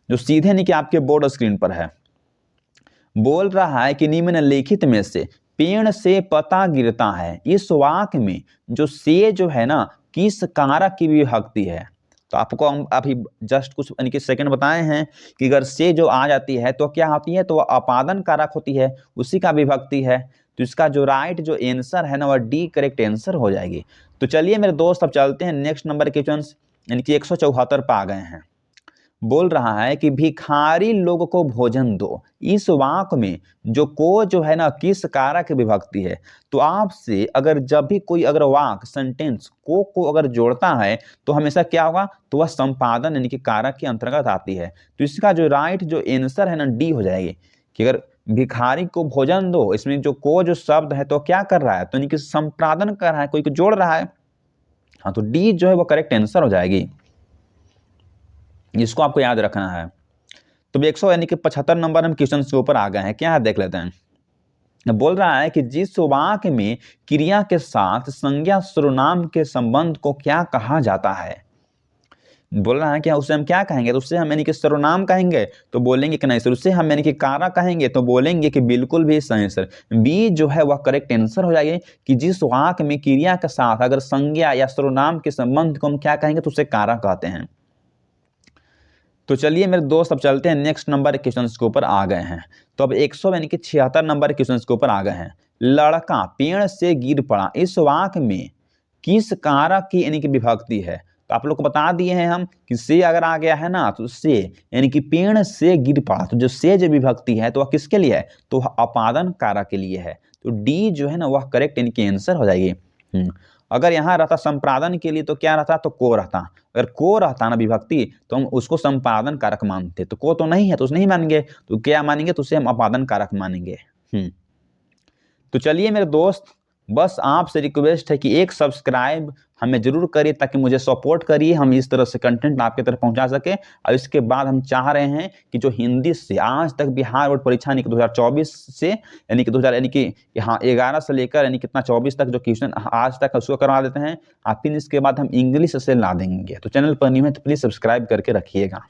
जो सीधे नहीं कि आपके बोर्ड स्क्रीन पर है। बोल रहा है कि निम्नलिखित में से पेड़ से पता गिरता है, इस वाक्य में जो से जो है ना किस कारक की विभक्ति है? तो आपको हम अभी जस्ट कुछ यानी कि सेकंड बताए हैं कि अगर से जो आ जाती है तो क्या होती है, तो वह अपादन कारक होती है, उसी का विभक्ति है। तो इसका जो राइट जो आंसर है ना वह डी करेक्ट आंसर हो जाएगी। तो चलिए मेरे दोस्त अब चलते हैं नेक्स्ट नंबर के क्वेश्चन यानी कि 174 पे आ गए हैं। बोल रहा है कि भिखारी लोग को भोजन दो, इस वाक्य में जो को जो है ना किस कारक की विभक्ति है? तो आपसे अगर जब भी कोई अगर वाक्य सेंटेंस को अगर जोड़ता है तो हमेशा क्या होगा, तो वह संपादन यानी कि कारक के अंतर्गत आती है। तो इसका जो राइट जो आंसर है ना डी हो जाएगी कि अगर भिखारी को भोजन दो, इसमें जो को जो शब्द है तो क्या कर रहा है, तो यानी कि संपादन कर रहा है, कोई को जोड़ रहा है। हाँ, तो डी जो है वो करेक्ट आंसर हो जाएगी, इसको आपको याद रखना है। तो 100 यानी कि 75 नंबर हम क्वेश्चन के ऊपर आ गए हैं, क्या है देख लेते हैं। बोल रहा है कि जिस वाक्य में क्रिया के साथ संज्ञा सर्वनाम के संबंध को क्या कहा जाता है? बोल रहा है कि उसे हम क्या कहेंगे, तो उससे हम यानी कि सर्वनाम कहेंगे तो बोलेंगे कि नहीं सर। उससे हम यानी कि कारक कहेंगे तो बोलेंगे कि बिल्कुल भी सही सर। बी जो है वह करेक्ट आंसर हो जाएगी कि जिस वाक्य में क्रिया के साथ अगर संज्ञा या सर्वनाम के संबंध को हम क्या कहेंगे, तो उसे कारक कहते हैं। तो चलिए मेरे दोस्त अब चलते हैं नेक्स्ट नंबर क्वेश्चन के ऊपर आ गए हैं। तो अब 100 यानी कि 76 नंबर क्वेश्चन के ऊपर आ गए हैं। लड़का पेड़ से गिर पड़ा, इस वाक्य में किस कारक की यानी कि विभक्ति है? तो आप लोग को बता दिए हैं हम कि से अगर आ गया है ना तो से यानी कि पेड़ से गिर पड़ा, तो जो से जो विभक्ति है तो वह किसके लिए है, तो वह अपादन कारक के लिए है। तो डी जो है ना वह करेक्ट यानी कि आंसर हो जाएगी। अगर यहाँ रहता संपादन के लिए तो क्या रहता, तो को रहता। अगर को रहता ना विभक्ति तो हम उसको संपादन कारक मानते, तो को तो नहीं है तो उसे नहीं मानेंगे, तो क्या मानेंगे, तो उसे हम अपादन कारक मानेंगे। तो चलिए मेरे दोस्त बस आपसे रिक्वेस्ट है कि एक सब्सक्राइब हमें जरूर करिए ताकि मुझे सपोर्ट करिए, हम इस तरह से कंटेंट आपके तरफ पहुंचा सके। और इसके बाद हम चाह रहे हैं कि जो हिंदी से आज तक बिहार बोर्ड परीक्षा यानी कि 2024 से यानी कि 2000 यानी कि यहाँ 11 से लेकर यानी कितना 24 तक जो क्वेश्चन आज तक उसको करवा देते हैं, और फिर इसके बाद हम इंग्लिश से ला देंगे। तो चैनल पर न्यू है तो प्लीज सब्सक्राइब करके रखिएगा।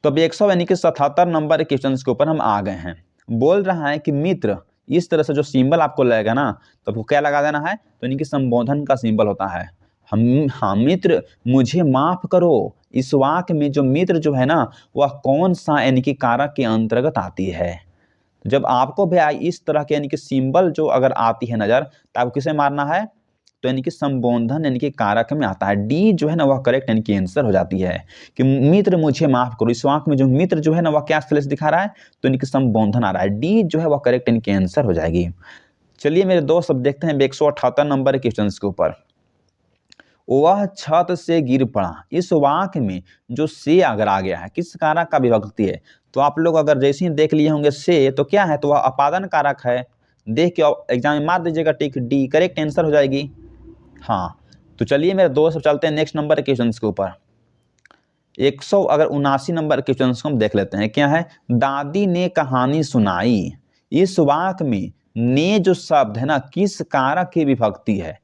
तो अब 100 यानी कि 77 नंबर क्वेश्चन के ऊपर हम आ गए हैं। बोल रहा है कि मित्र, इस तरह से जो सिंबल आपको लगेगा ना तो आपको क्या लगा देना है, तो यानी कि संबोधन का सिंबल होता है। हाँ मित्र मुझे माफ करो, इस वाक्य में जो मित्र जो है ना वह कौन सा यानी कि कारक के अंतर्गत आती है? जब आपको भी इस तरह के यानी कि सिंबल जो अगर आती है नजर तो आपको किसे मारना है, तो यानी कि संबोधन यानी कि कारक में आता है। डी जो है ना वह करेक्ट यानी कि आंसर हो जाती है कि मित्र मुझे माफ करो। इस वाक्य में जो मित्र जो है ना वह क्या स्लेश दिखा रहा है, तो यानी कि संबोधन आ रहा है। डी जो है वह करेक्ट यानी कि आंसर हो जाएगी। चलिए मेरे दोस्त अब देखते हैं 178 नंबर क्वेश्चन के ऊपर। वह छत से गिर पड़ा, इस वाक्य में जो से अगर आ गया है किस कारक का विभक्ति है? तो आप लोग अगर जैसे ही देख लिए होंगे से तो क्या है, तो वह अपादन कारक है। देख के एग्जाम में मार दीजिएगा टिक, डी करेक्ट आंसर हो जाएगी। हाँ, तो चलिए मेरे दोस्त चलते हैं नेक्स्ट नंबर क्वेश्चन के ऊपर। 179 नंबर क्वेश्चन को हम देख लेते हैं। क्या है, दादी ने कहानी सुनाई, इस वाक्य में ने जो शब्द है ना किस कारक की विभक्ति है?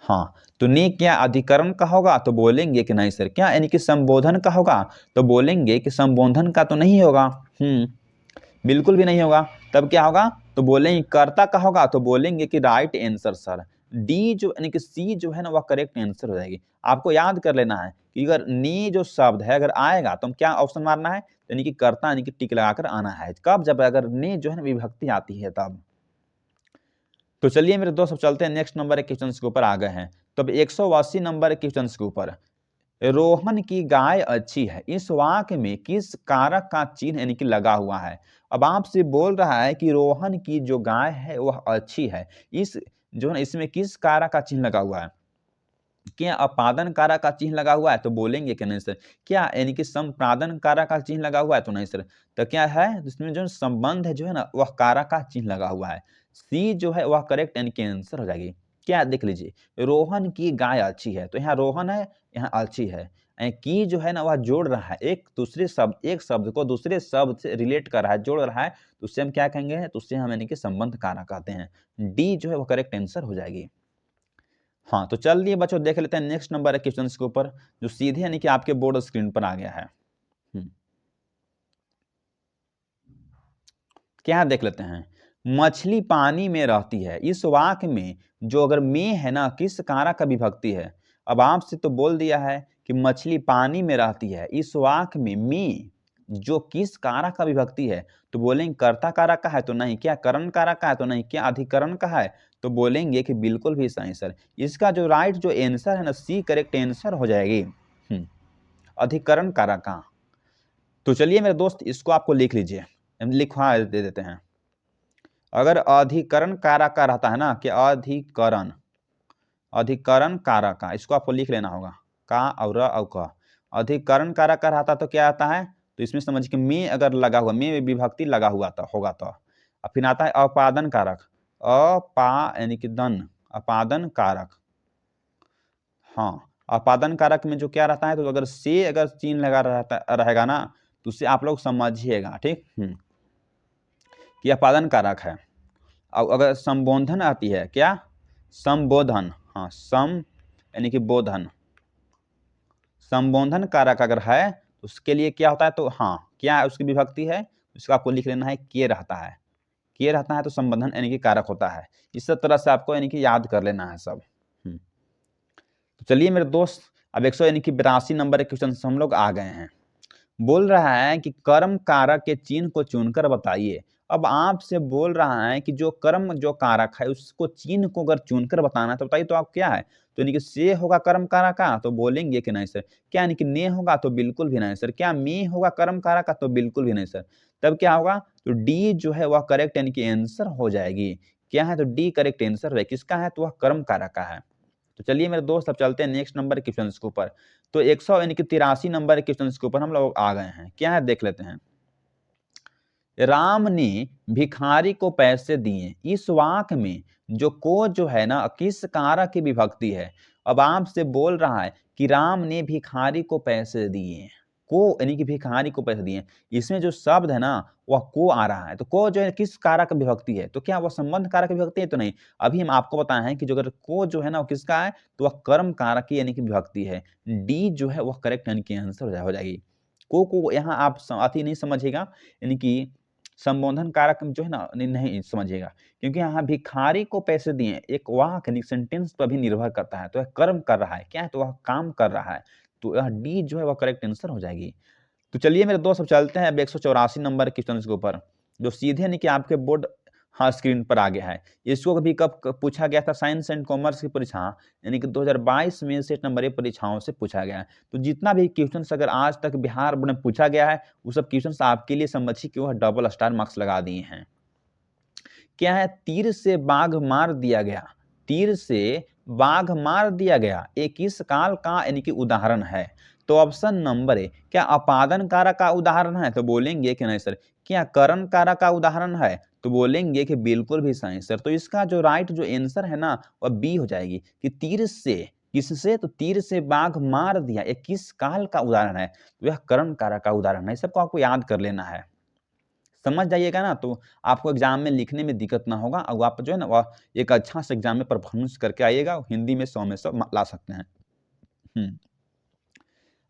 हाँ, तो ने क्या अधिकरण का होगा, तो बोलेंगे कि नहीं सर। क्या यानी कि संबोधन का होगा, तो बोलेंगे कि संबोधन का तो नहीं होगा। बिल्कुल भी नहीं होगा। तब क्या होगा, तो बोलेंगे कर्ता का होगा, तो बोलेंगे कि राइट आंसर सर। डी जो यानी कि सी जो है ना वह करेक्ट आंसर हो जाएगी। आपको याद कर लेना है कि अगर नी जो शब्द है अगर आएगा तो हम क्या ऑप्शन मारना है, यानी कि कर्ता यानी कि टिक लगाकर आना है। कब? जब अगर नी जो है ना विभक्ति आती है तब। तो चलिए मेरे दोस्त अब चलते हैं नेक्स्ट नंबर के क्वेश्चन के ऊपर आ गए हैं। तो अब 180 नंबर के क्वेश्चन के ऊपर, रोहन की गाय अच्छी है, इस वाक्य में किस कारक का चिन्ह यानी कि लगा हुआ है? अब आपसे बोल रहा है कि रोहन की जो गाय है वह अच्छी है, इस जो है ना इसमें किस कारक का चिन्ह लगा हुआ है? क्या अपादन कारक का चिन्ह लगा हुआ है? तो बोलेंगे कि नहीं सर। क्या यानी कि संपादन कारक का चिन्ह लगा हुआ है? तो नहीं सर। तो क्या है? इसमें जो संबंध है जो है ना वह कारक का चिन्ह लगा हुआ है। सी जो है वह करेक्ट यानी कि आंसर हो जाएगी। क्या देख लीजिए, रोहन की गाय अच्छी है, तो यहाँ रोहन है, यहाँ अच्छी है। की जो है ना वह जोड़ रहा है, एक शब्द को दूसरे शब्द से रिलेट कर रहा है, जोड़ रहा है, तो उससे हम क्या कहेंगे? तो उससे हम यानी कि संबंध कारक कहते हैं। डी जो है वो करेक्ट आंसर हो जाएगी। हाँ, तो चलिए बच्चों देख लेते हैं नेक्स्ट नंबर है क्वेश्चन के ऊपर, जो सीधे यानी कि आपके बोर्ड स्क्रीन पर आ गया है। क्या देख लेते हैं? मछली पानी में रहती है, इस वाक्य में जो अगर में है ना किस कारक का विभक्ति है? अब आपसे तो बोल दिया है कि मछली पानी में रहती है, इस वाक्य में जो किस कारक का विभक्ति है? तो बोलेंगे कर्ता कारक का है, तो नहीं। क्या करण कारक का है? तो नहीं। क्या अधिकरण का है? तो बोलेंगे कि बिल्कुल भी सही सर। इसका जो राइट जो आंसर है ना सी करेक्ट आंसर हो जाएगी। अधिकरण कारक का। तो चलिए मेरे दोस्त इसको आपको लिख लीजिए, हम लिखवा दे देते हैं। अगर अधिकरण कारक का रहता है ना कि अधिकरण कारक का, इसको आपको लिख लेना होगा, का और र और क। अधिकरण कारक का रहता तो क्या आता है? तो इसमें समझिए कि में अगर लगा हुआ, में विभक्ति लगा हुआ तो होगा तो। और फिर आता है अपादन कारक, यानी कि दन, अपादन कारक। हाँ, अपादन कारक में जो क्या रहता है, तो अगर से अगर चिन्ह लगा रहता रहेगा ना तो उससे आप लोग समझिएगा, ठीक। कि अपादन कारक है। अब अगर संबोधन आती है, क्या? संबोधन, हाँ, सम यानी कि बोधन, संबोधन कारक अगर है तो उसके लिए क्या होता है? तो हाँ, क्या है उसकी विभक्ति है? उसको आपको लिख लेना है के रहता है। के रहता है तो संबोधन यानी कि कारक होता है। इस तरह से आपको यानी कि याद कर लेना है सब। तो चलिए मेरे दोस्त अब 100 यानी कि 82 नंबर के क्वेश्चन से हम लोग आ गए हैं। बोल रहा है कि कर्म कारक के चिन्ह को चुनकर बताइए। अब आपसे बोल रहा है कि जो कर्म जो कारक है उसको चिन्ह को अगर चुनकर बताना है तो बताइए, तो आप क्या है? तो यानी कि से होगा कर्म कारक का, तो बोलेंगे कि नहीं सर। क्या यानी कि ने होगा? तो बिल्कुल भी नहीं सर। क्या में होगा कर्म कारक का? तो बिल्कुल भी नहीं सर। तब क्या होगा? तो डी जो है वह करेक्ट यानी कि आंसर हो जाएगी। क्या है? तो डी करेक्ट आंसर है। किसका है? तो वह कर्म कारक का है। तो चलिए मेरे दोस्त अब चलते हैं नेक्स्ट नंबर के क्वेश्चन के ऊपर। तो 100 यानी कि 83 नंबर के क्वेश्चन के ऊपर हम लोग आ गए हैं। क्या है देख लेते हैं। राम ने भिखारी को पैसे दिए, इस वाक्य में जो को जो है ना किस कारक की विभक्ति है? अब आपसे बोल रहा है कि राम ने भिखारी को पैसे दिए, को यानी कि भिखारी को पैसे दिए। इसमें जो शब्द है ना वह को आ रहा है, तो को जो है किस कारक की विभक्ति है? तो क्या वह संबंध कारक की विभक्ति है? तो नहीं। अभी हम आपको बताए हैं कि जो अगर को जो है ना वो किसका है, तो वह कर्म कारक की यानी कि विभक्ति है। डी जो है वह करेक्ट यानी कि आंसर हो जाएगी। को यहाँ आप अति नहीं समझिएगा, यानी कि संबोधन कारक जो है ना नहीं समझिएगा, क्योंकि यहाँ भिखारी को पैसे दिए एक वाक्य सेंटेंस पर भी निर्भर करता है, तो यह कर्म कर रहा है। क्या है? तो वह काम कर रहा है। तो यह डी जो है वह करेक्ट आंसर हो जाएगी। तो चलिए मेरे दोस्त अब चलते हैं अब 184 नंबर क्वेश्चन के ऊपर, जो सीधे यानी कि आपके बोर्ड हाँ स्क्रीन पर आ गया है। इसको कभी कब पूछा गया था? साइंस एंड कॉमर्स की परीक्षा यानी कि 2022 में सेट नंबर ए परीक्षाओं से पूछा गया है। तो जितना भी क्वेश्चन अगर आज तक बिहार बोर्ड में पूछा गया है वो सब क्वेश्चन आपके लिए समझिए कि वह डबल स्टार मार्क्स लगा दिए हैं। क्या है? तीर से बाघ मार दिया गया, तीर से बाघ मार दिया गया, ये किस काल का यानी कि उदाहरण है? तो ऑप्शन नंबर ए, क्या अपादन कारक का उदाहरण है? तो बोलेंगे कि नहीं सर। क्या करण कारक का उदाहरण है? तो बोलेंगे कि बिल्कुल भी सही सर। तो इसका जो राइट जो आंसर है ना वह बी हो जाएगी कि तीर से, किससे? तो तीर से बाघ मार दिया, ये किस काल का उदाहरण है? तो यह करण कारक का उदाहरण है। सबको आपको याद कर लेना है। समझ जाइएगा ना तो आपको एग्जाम में लिखने में दिक्कत ना होगा और आप जो है ना वह एक अच्छा से एग्जाम में परफॉर्मेंस करके आइएगा, हिंदी में 100 में 100 ला सकते हैं।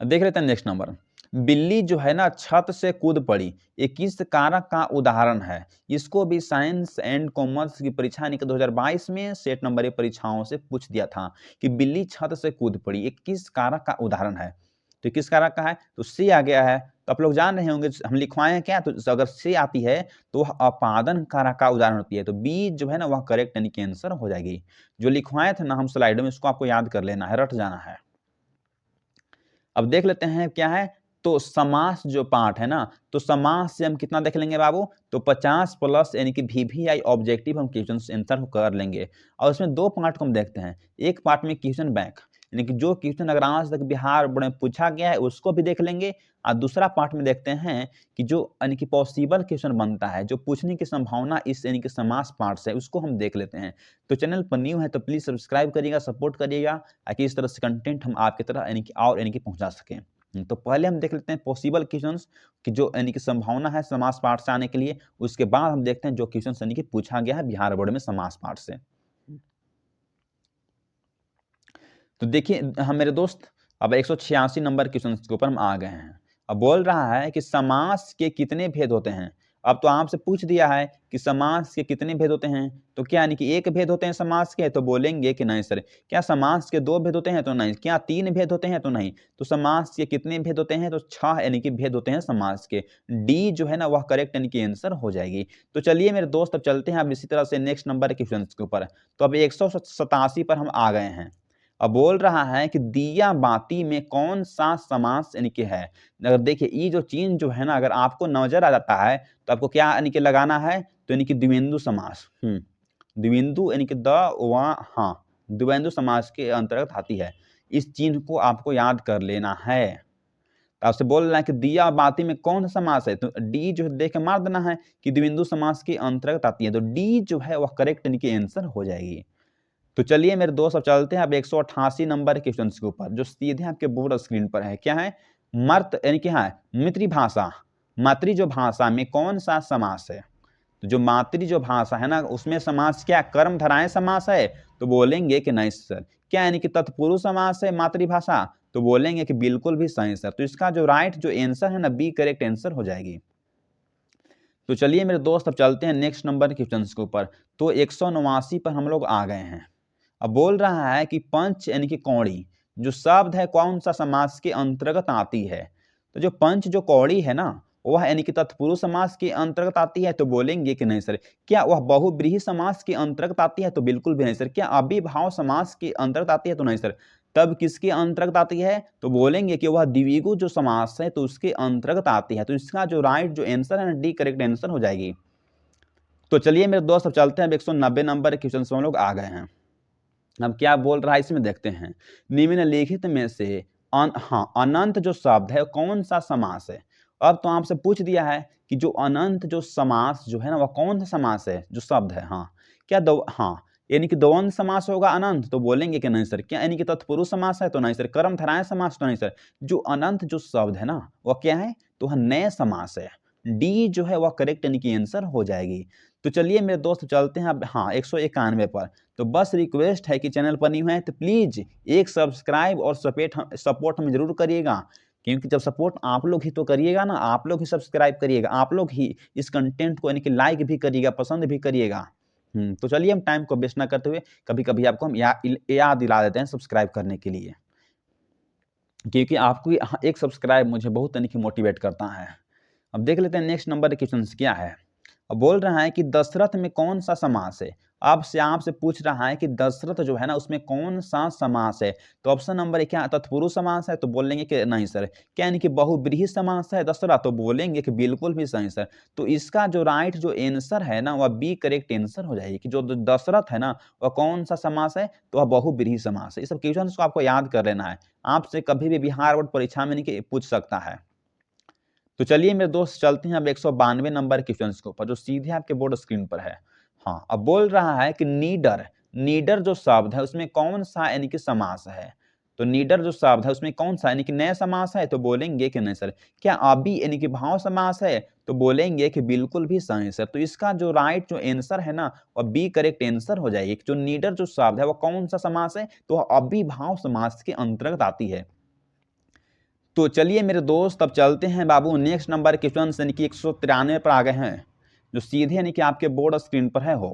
देख लेते हैं नेक्स्ट नंबर। बिल्ली जो है ना छत से कूद पड़ी, ये किस कारक का उदाहरण है? इसको भी साइंस एंड कॉमर्स की परीक्षा यानी कि 2022 में सेट नंबर ए परीक्षाओं से पूछ दिया था कि बिल्ली छत से कूद पड़ी, ये किस कारक का उदाहरण है? तो किस कारक का है, तो सी आ गया है। तो आप लोग जान रहे होंगे हम लिखवाए हैं क्या, तो अगर सी आती है तो वह अपादन कारक का उदाहरण होती है। तो बी जो है ना वह करेक्ट यानी कि आंसर हो जाएगी। जो लिखवाए थे ना हम स्लाइड में, इसको आपको याद कर लेना है, रट जाना है। अब देख लेते हैं क्या है, तो समास जो पार्ट है ना, तो समास से हम कितना देख लेंगे बाबू, तो 50 प्लस यानी कि वीवीआई ऑब्जेक्टिव हम क्वेश्चन आंसर कर लेंगे। और उसमें दो पार्ट को हम देखते हैं, एक पार्ट में क्वेश्चन बैंक यानी कि जो क्वेश्चन अगर आज तक बिहार बोर्ड में पूछा गया है उसको भी देख लेंगे, और दूसरा पार्ट में देखते हैं कि जो यानी कि पॉसिबल क्वेश्चन बनता है, जो पूछने की संभावना इस यानी कि समास पार्ट से, उसको हम देख लेते हैं। तो चैनल पर न्यू है तो प्लीज सब्सक्राइब करिएगा, सपोर्ट करिएगा, ताकि इस तरह से कंटेंट हम आपकी तरह यानी कि और यानी कि पहुंचा सकें। तो पहले हम देख लेते हैं पॉसिबल क्वेश्चंस की जो यानी कि संभावना है समास पार्ट से आने के लिए, उसके बाद हम देखते हैं जो क्वेश्चंस यानी कि पूछा गया है बिहार बोर्ड में समास पार्ट से। तो देखिए हम मेरे दोस्त, अब 186 नंबर क्वेश्चन के ऊपर हम आ गए हैं। अब बोल रहा है कि समास के कितने भेद होते हैं। अब तो आपसे पूछ दिया है कि समास के कितने भेद होते हैं, तो क्या यानी कि एक भेद होते हैं समास के, तो बोलेंगे कि नहीं सर। क्या समास के दो भेद होते हैं, तो नहीं। क्या तीन भेद होते हैं, तो नहीं। तो समास के कितने भेद होते हैं, तो 6 यानी कि भेद होते हैं समास के। डी जो है ना वह करेक्ट यानी कि आंसर हो जाएगी। तो चलिए मेरे दोस्त अब चलते हैं अब इसी तरह से नेक्स्ट नंबर के क्वेश्चन के ऊपर। तो अब 187 पर हम आ गए हैं। अब बोल रहा है कि दिया बाती में कौन सा समास यानी कि है। अगर देखिए ये जो चीन जो है ना, अगर आपको नजर आ जाता है तो आपको क्या यानी कि लगाना है, तो यानी कि द्विबिंदु समास। द्विबिंदु यानी कि द वा हाँ, द्विबिंदु समास के अंतर्गत आती है। इस चिन्ह को आपको याद कर लेना है। तो आपसे बोल रहा है कि दिया बाती में कौन सा समास है, तो डी जो है देख के मार देना है कि द्विबिंदु समास के अंतर्गत आती है। तो डी जो है वह करेक्ट यानी कि आंसर हो जाएगी। तो चलिए मेरे दोस्त अब चलते हैं अब 188 नंबर के क्वेश्चन के ऊपर, जो सीधे आपके बोर्ड स्क्रीन पर है। क्या है, मर्त यानी क्या है, मातृभाषा, मातृ जो भाषा में कौन सा समास है। तो जो मातृ जो भाषा है ना उसमें समास क्या कर्मधाराएं समास है, तो बोलेंगे कि नहीं सर। क्या यानी कि तत्पुरुष समास है मातृभाषा, तो बोलेंगे कि बिल्कुल भी सही सर। तो इसका जो राइट जो आंसर है ना, बी करेक्ट आंसर हो जाएगी। तो चलिए मेरे दोस्त अब चलते हैं नेक्स्ट नंबर के क्वेश्चन के ऊपर। तो 189 पर हम लोग आ गए हैं। अब बोल रहा है कि पंच यानी कि कौड़ी जो शब्द है कौन सा समास के अंतर्गत आती है। तो जो पंच जो कौड़ी है ना वह यानी कि तत्पुरुष समास के अंतर्गत आती है, तो बोलेंगे कि नहीं सर। क्या वह बहुब्रीहि समास के अंतर्गत आती है, तो बिल्कुल भी नहीं सर। क्या अभिभाव समास के अंतर्गत आती है, तो नहीं सर। तब किसके अंतर्गत आती है, तो बोलेंगे कि वह द्विगु जो समास है तो उसके अंतर्गत आती है। तो इसका जो राइट जो आंसर है ना, डी करेक्ट आंसर हो जाएगी। तो चलिए मेरे दोस्त अब चलते हैं, अब 190 नंबर के क्वेश्चन हम लोग आ गए हैं। अब क्या बोल रहा है इसमें देखते हैं, निम्नलिखित में से अनंत जो शब्द है कौन सा समास है। अब तो आपसे पूछ दिया है कि जो अनंत जो समास जो है ना वह कौन सा समास है, जो शब्द है। क्या दो यानी कि द्वंद्व समास होगा अनंत, तो बोलेंगे कि नहीं सर। क्या यानी कि तत्पुरुष समास है, तो नहीं सर। कर्मधारय समास, तो नहीं सर। जो अनंत जो शब्द है ना वह क्या है, तो वह नए समास है। डी जो है वह करेक्ट यानी कि आंसर हो जाएगी। तो चलिए मेरे दोस्त चलते हैं अब 191 पर। तो बस रिक्वेस्ट है कि चैनल पर न्यू है तो प्लीज एक सब्सक्राइब और सपोर्ट हमें जरूर करिएगा, क्योंकि जब सपोर्ट आप लोग ही तो करिएगा ना, आप लोग ही सब्सक्राइब करिएगा, आप लोग ही इस कंटेंट को यानी कि लाइक भी करिएगा, पसंद भी करिएगा। तो चलिए हम टाइम को वेस्ट ना करते हुए कभी कभी आपको हम याद दिला देते हैं सब्सक्राइब करने के लिए, क्योंकि आपको एक सब्सक्राइब मुझे बहुत यानी कि मोटिवेट करता है। अब देख लेते हैं नेक्स्ट नंबर क्वेश्चन क्या है। अब बोल रहा है कि दशरथ में कौन सा समास है। आपसे पूछ रहा है कि दशरथ जो है ना उसमें कौन सा समास है। तो ऑप्शन नंबर क्या तत्पुरुष समास है, तो बोलेंगे कि नहीं सर। क्या यानी कि बहुब्रीहि समास है दशरथ, तो बोलेंगे कि बिल्कुल भी सही सर। तो इसका जो राइट जो आंसर है ना वह बी करेक्ट आंसर हो जाएगी कि जो दशरथ है ना वह कौन सा समास है, तो वह बहुब्रीहि समास है। इस सब क्वेश्चन को आपको याद कर लेना है, आपसे कभी भी बिहार बोर्ड परीक्षा में नहीं पूछ सकता है। तो चलिए मेरे दोस्त चलते हैं अब 192 नंबर क्वेश्चन के ऊपर, जो सीधे आपके बोर्ड स्क्रीन पर है। अब बोल रहा है कि नीडर, नीडर जो शब्द है उसमें कौन सा यानी कि समास है। तो नीडर जो शब्द है उसमें कौन सा यानी कि नया समास है, तो बोलेंगे कि नहीं सर। क्या अभी यानी कि भाव समास है, तो बोलेंगे कि बिल्कुल भी सही सर। तो इसका जो राइट जो आंसर है ना वह बी करेक्ट आंसर हो जाएगी। जो नीडर जो शब्द है वह कौन सा समास है, तो वह अभी भाव समास के अंतर्गत आती है। तो चलिए मेरे दोस्त अब चलते हैं बाबू नेक्स्ट नंबर क्वेश्चन यानी कि 193 पर आ गए हैं, जो सीधे यानी कि आपके बोर्ड स्क्रीन पर है हो।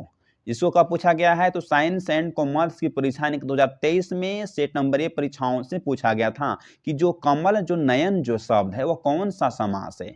इसको कब पूछा गया है? तो साइंस एंड कॉमर्स की परीक्षा 2023 में सेट नंबर ए परीक्षाओं से पूछा गया था कि जो कमल जो नयन जो शब्द है वो कौन सा समास है।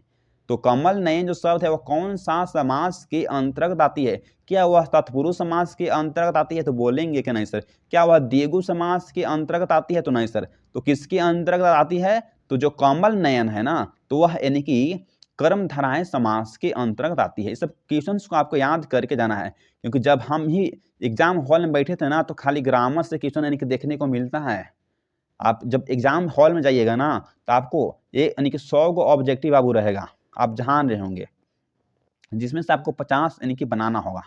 तो कमल नयन जो शब्द है वो कौन सा समास के अंतर्गत आती है? क्या वह तत्पुरुष समास के अंतर्गत आती है? तो बोलेंगे कि नहीं सर। क्या वह द्विगु समास के अंतर्गत आती है? तो नहीं सर। तो किसके अंतर्गत आती है? तो जो कमल नयन है ना, तो वह यानी कि कर्मधारय समास के अंतर्गत आती है। इस सब क्वेश्चंस को आपको याद करके जाना है, क्योंकि जब हम ही एग्जाम हॉल में बैठे थे ना, तो खाली ग्रामर से क्वेश्चन यानी कि देखने को मिलता है। आप जब एग्जाम हॉल में जाइएगा ना, तो आपको ये यानी कि 100 गो ऑब्जेक्टिव बाबू रहेगा, आप जान रहे होंगे, जिसमें से आपको 50 यानी कि बनाना होगा।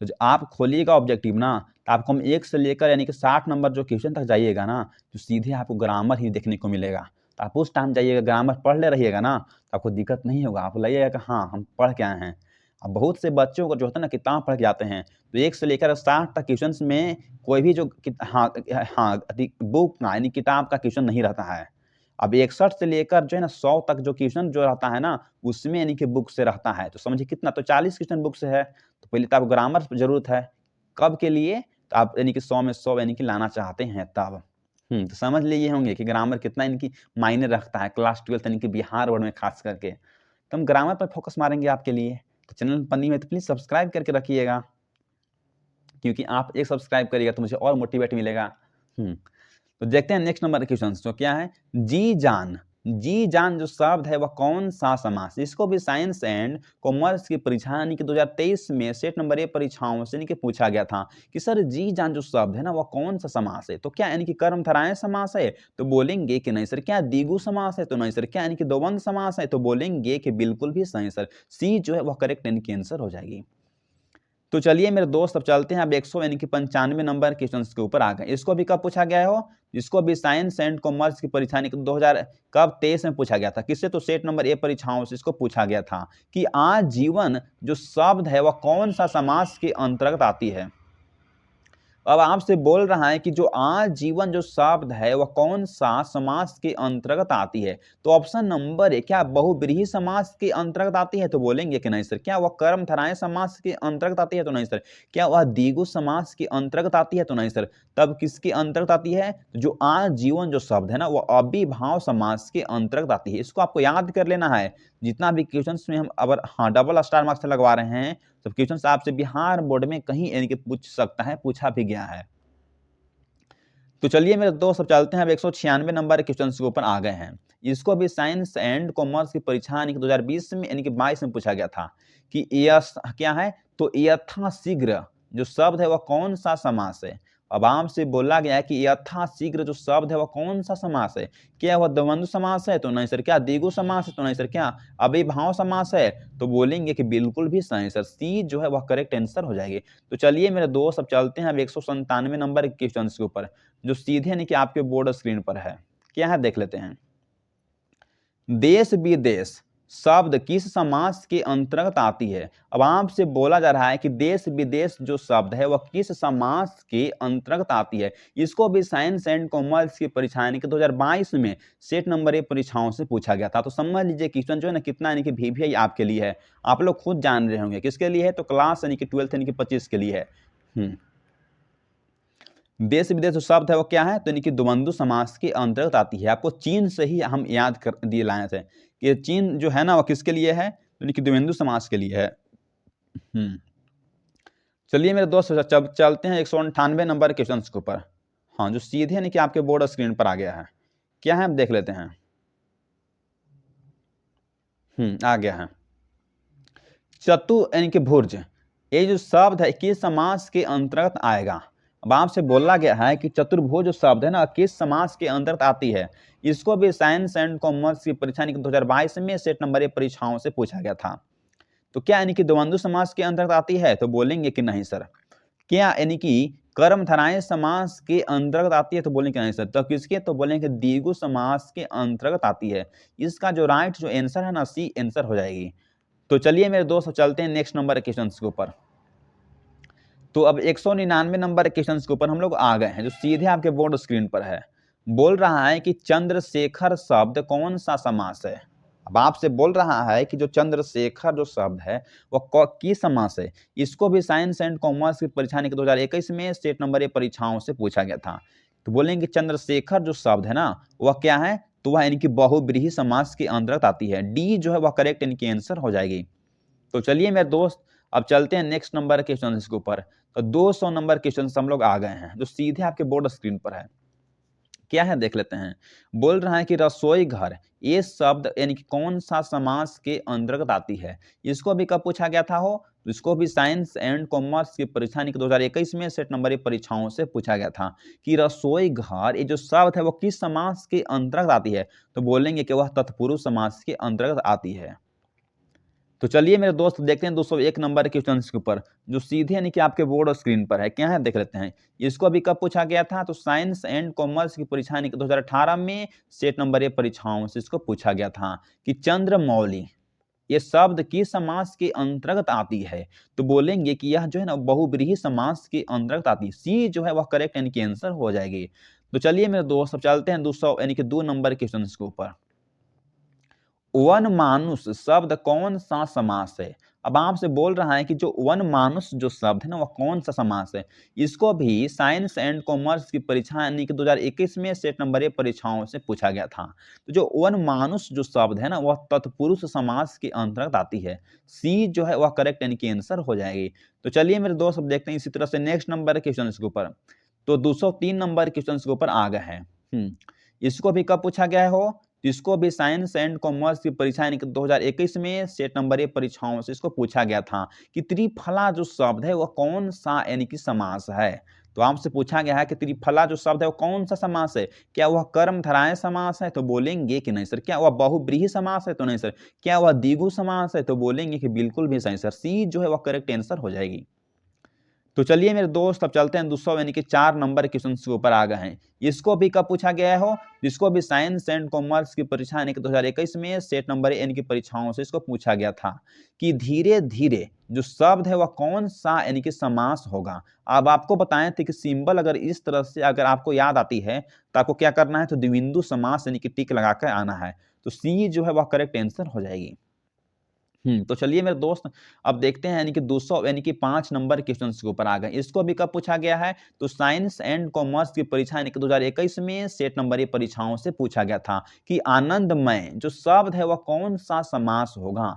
तो आप खोलिएगा ऑब्जेक्टिव ना, तो आपको हम 1 से लेकर यानी कि 60 नंबर जो क्वेश्चन तक जाइएगा ना, तो सीधे आपको ग्रामर ही देखने को मिलेगा। तो आप उस टाइम जाइएगा, ग्रामर पढ़ ले रहिएगा ना, तो आपको दिक्कत नहीं होगा। आपको लगेगा कि हाँ, हम पढ़ के आए हैं। अब बहुत से बच्चों को जो होता है ना, किताब पढ़ के आते हैं, तो 1 से लेकर 60 तक क्वेश्चंस में कोई भी जो बुक यानी किताब का क्वेश्चन नहीं रहता है। अब 61 से लेकर जो है ना 100 तक जो क्वेश्चन जो रहता है ना, उसमें यानी कि बुक से रहता है। तो समझिए कितना, तो 40 क्वेश्चन बुक से है। तो पहले तो आपको ग्रामर की ज़रूरत है। कब के लिए? तो आप यानी कि 100 में 100 यानी कि लाना चाहते हैं तब। तो समझ लिए होंगे कि ग्रामर कितना इनकी मायने रखता है क्लास 12 यानी कि बिहार बोर्ड में खास करके। तो हम ग्रामर पर फोकस मारेंगे आपके लिए। तो चैनल पर न्यू है तो प्लीज़ सब्सक्राइब करके रखिएगा, क्योंकि आप एक सब्सक्राइब करिएगा तो मुझे और मोटिवेट मिलेगा। तो देखते हैं नेक्स्ट नंबर क्वेश्चन। तो क्या है? जी जान। जी जान जो शब्द है वह कौन सा समास? इसको भी साइंस एंड कॉमर्स की परीक्षा यानी कि 2023 में सेट नंबर ए परीक्षाओं से यानी कि पूछा गया था कि सर जी जान जो शब्द है ना, वह कौन सा समास है? तो क्या यानी कि कर्मधारय समास है? तो बोलेंगे कि नहीं सर। क्या द्विगु समास है? तो नहीं सर। क्या यानी कि द्वंद्व समास है? तो बोलेंगे कि बिल्कुल भी सही सर। सी जो है वह करेक्ट यानी कि आंसर हो जाएगी। तो चलिए मेरे दोस्त, अब चलते हैं अब 100 यानी कि 95 नंबर क्वेश्चन के ऊपर आ गए। इसको भी कब पूछा गया हो? इसको भी साइंस एंड कॉमर्स की परीक्षा 2000 कब 23 में पूछा गया था। किससे? तो सेट नंबर ए परीक्षाओं से इसको पूछा गया था कि आजीवन जो शब्द है वह कौन सा समास के अंतर्गत आती है। अब आपसे बोल रहा है कि जो आजीवन जो शब्द है वह कौन सा समास के अंतर्गत आती है। तो ऑप्शन नंबर ए, क्या बहुब्रीहि समास के अंतर्गत आती है? तो बोलेंगे कि नहीं सर। क्या वह कर्मधारय समास के अंतर्गत आती है? तो नहीं सर। क्या वह द्विगु समास के अंतर्गत आती है? तो नहीं सर। तब किसके अंतर्गत आती है? जो आजीवन जो शब्द है ना, वह अविभाव समास के अंतर्गत आती है। इसको आपको याद कर लेना है। जितना भी क्वेश्चन में हम अगर डबल स्टार मार्क्स लगवा रहे हैं, तो क्वेश्चन आपसे बिहार बोर्ड में कहीं यानी कि पूछ सकता है, पूछा भी गया है। तो चलिए मेरे दोस्त, अब चलते हैं अब 196 नंबर क्वेश्चन के ऊपर आ गए हैं। इसको भी साइंस एंड कॉमर्स की परीक्षा यानी कि 2020 में यानी कि 22 में पूछा गया था कि क्या है? तो यथाशीघ्र जो शब्द है वह कौन सा समास है। अब आपसे बोला गया है कि यथाशीघ्र जो शब्द है वह कौन सा समास है। क्या वह द्वंद्व समास है? तो नहीं सर। क्या द्विगु समास है? तो नहीं सर। क्या अविभाव समास है? तो बोलेंगे कि बिल्कुल भी सही सर। सी जो है वह करेक्ट आंसर हो जाएगी। तो चलिए मेरे दोस्त, अब चलते हैं अब 197 नंबर क्वेश्चन के ऊपर, जो सीधे यानी कि आपके बोर्ड स्क्रीन पर है। क्या है देख लेते हैं। देश विदेश शब्द किस समास के अंतर्गत आती है? अब आपसे बोला जा रहा है कि देश विदेश जो शब्द है वह किस समास के अंतर्गत आती है। इसको भी साइंस एंड कॉमर्स की परीक्षा यानी कि 2022 में सेट नंबर ए परीक्षाओं से पूछा गया था। तो समझ लीजिए क्वेश्चन जो है ना कितना यानी कि वीवीआई आपके लिए है। आप लोग खुद जान रहे होंगे किसके लिए है। तो क्लास यानी कि 12 यानी कि 25 के लिए है। देश विदेश जो शब्द है वो क्या है? तो यानी कि द्वंद्व समास के अंतर्गत आती है। आपको चीन से ही हम याद कर दिए लाए थे कि चीन जो है ना वो किसके लिए है? तो यानी कि द्वंद्व समास के लिए है। चलिए मेरे दोस्त, चलते हैं 198 नंबर क्वेश्चन के ऊपर। हाँ, जो सीधे यानी कि आपके बोर्ड स्क्रीन पर आ गया है। क्या है हम देख लेते हैं। आ गया है। चतु यानी कि भुर्ज, ये जो शब्द है किस समास के अंतर्गत आएगा? अब आपसे बोला गया है कि चतुर्भुज जो शब्द है ना किस समास के अंतर्गत आती है। इसको भी साइंस एंड कॉमर्स की परीक्षा 2022 में सेट नंबर ए परीक्षाओं से पूछा गया था। तो क्या यानी कि द्वंद्व समास के अंतर्गत आती है? तो बोलेंगे कि नहीं सर। क्या यानी कि कर्मधारय समास के अंतर्गत आती है? तो बोलेंगे नहीं सर। तो किसके? तो बोलेंगे द्विगु समास के अंतर्गत आती है। इसका जो राइट जो आंसर है ना, सी आंसर हो जाएगी। तो चलिए मेरे दोस्त, चलते हैं नेक्स्ट नंबर क्वेश्चन के ऊपर। तो अब 199 नंबर क्वेश्चन के ऊपर हम लोग आ गए हैं, जो सीधे आपके बोर्ड स्क्रीन पर है। बोल रहा है कि चंद्रशेखर शब्द कौन सा समास है। अब आपसे बोल रहा है कि जो चंद्रशेखर जो शब्द है वो किस समास है। इसको भी साइंस एंड कॉमर्स की परीक्षा यानी कि 2021 में स्टेट नंबर ए परीक्षाओं से पूछा गया था। तो बोलेंगे चंद्रशेखर जो शब्द है ना वह क्या है, तो वह यानी कि बहुब्रीहि समास के अंतर्गत आती है। डी जो है वह करेक्ट इनकी आंसर हो जाएगी। तो चलिए मेरे दोस्त अब चलते हैं नेक्स्ट नंबर के क्वेश्चन के ऊपर। तो 200 नंबर क्वेश्चन हम लोग आ गए हैं जो सीधे आपके बोर्ड स्क्रीन पर है। क्या है देख लेते हैं। बोल रहा है कि रसोई घर ये शब्द यानी कि कौन सा समास के अंतर्गत आती है। इसको भी कब पूछा गया था हो, तो इसको भी साइंस एंड कॉमर्स की परीक्षा यानी कि 2021 में सेट नंबर ए परीक्षाओं से पूछा गया था कि रसोई घर ये जो शब्द है वो किस समास के अंतर्गत आती है। तो बोलेंगे कि वह तत्पुरुष समास के अंतर्गत आती है। तो चलिए मेरे दोस्त देखते हैं 201 नंबर के क्वेश्चन के ऊपर जो सीधे यानी कि आपके बोर्ड और स्क्रीन पर है। क्या है देख लेते हैं। इसको अभी कब पूछा गया था, तो साइंस एंड कॉमर्स की परीक्षा यानी कि 2018 में सेट नंबर ए परीक्षाओं से इसको पूछा गया था कि चंद्रमौली ये शब्द किस समास के अंतर्गत आती है। तो बोलेंगे कि यह जो है ना बहुब्रीहि समास के अंतर्गत आती है। सी जो है वह करेक्ट यानी कि आंसर हो जाएगी। तो चलिए मेरे दोस्त अब चलते हैं 200 यानी कि 2 नंबर के क्वेश्चन के ऊपर। वन मानुष शब्द कौन सा समास है। अब आपसे बोल रहा है कि जो वन मानुष जो शब्द है ना वह कौन सा समास है। इसको भी साइंस एंड कॉमर्स की परीक्षा यानी कि 2021 में सेट नंबर ए परीक्षाओं से पूछा गया था। तो जो वन मानुष जो शब्द है ना वह तत्पुरुष समास के अंतर्गत आती है। सी जो है वह करेक्ट यानी कि आंसर हो जाएगी। तो चलिए मेरे दोस्त अब देखते हैं इसी तरह से नेक्स्ट नंबर के क्वेश्चन के ऊपर। तो 203 नंबर क्वेश्चन के ऊपर आ गए हैं। इसको भी कब पूछा गया हो, तो इसको भी साइंस एंड कॉमर्स की परीक्षा यानी कि 2021 में सेट नंबर ए परीक्षाओं से इसको पूछा गया था कि त्रिफला जो शब्द है वह कौन सा यानी कि समास है। तो आपसे पूछा गया है कि त्रिफला जो शब्द है वो कौन सा समास है। क्या वह कर्मधारय समास है, तो बोलेंगे कि नहीं सर। क्या वह बहुब्रीहि समास है, तो नहीं सर। क्या वह द्विगु समास है, तो बोलेंगे कि बिल्कुल भी सही सर। सी जो है वह करेक्ट आंसर हो जाएगी। तो चलिए मेरे दोस्त अब चलते हैं 200 यानी कि 4 नंबर क्वेश्चन के ऊपर आ गए हैं। इसको भी कब पूछा गया हो, इसको भी साइंस एंड कॉमर्स की परीक्षा यानी कि 2021 में सेट नंबर ए की परीक्षाओं से इसको पूछा गया था कि धीरे धीरे जो शब्द है वह कौन सा यानी कि समास होगा। अब आपको बताएं थे कि सिंबल अगर इस तरह से अगर आपको याद आती है तो आपको क्या करना है, तो द्विबिंदु समास यानी कि टिक लगाकर आना है। तो सी जो है वह करेक्ट आंसर हो जाएगी। तो चलिए मेरे दोस्त अब देखते हैं यानी कि 200 यानी कि 5 नंबर क्वेश्चन के ऊपर आ गए। इसको भी कब पूछा गया है, तो साइंस एंड कॉमर्स की परीक्षा यानी कि 2021 में सेट नंबर ए परीक्षाओं से पूछा गया था कि आनंदमय जो शब्द है वह कौन सा समास होगा।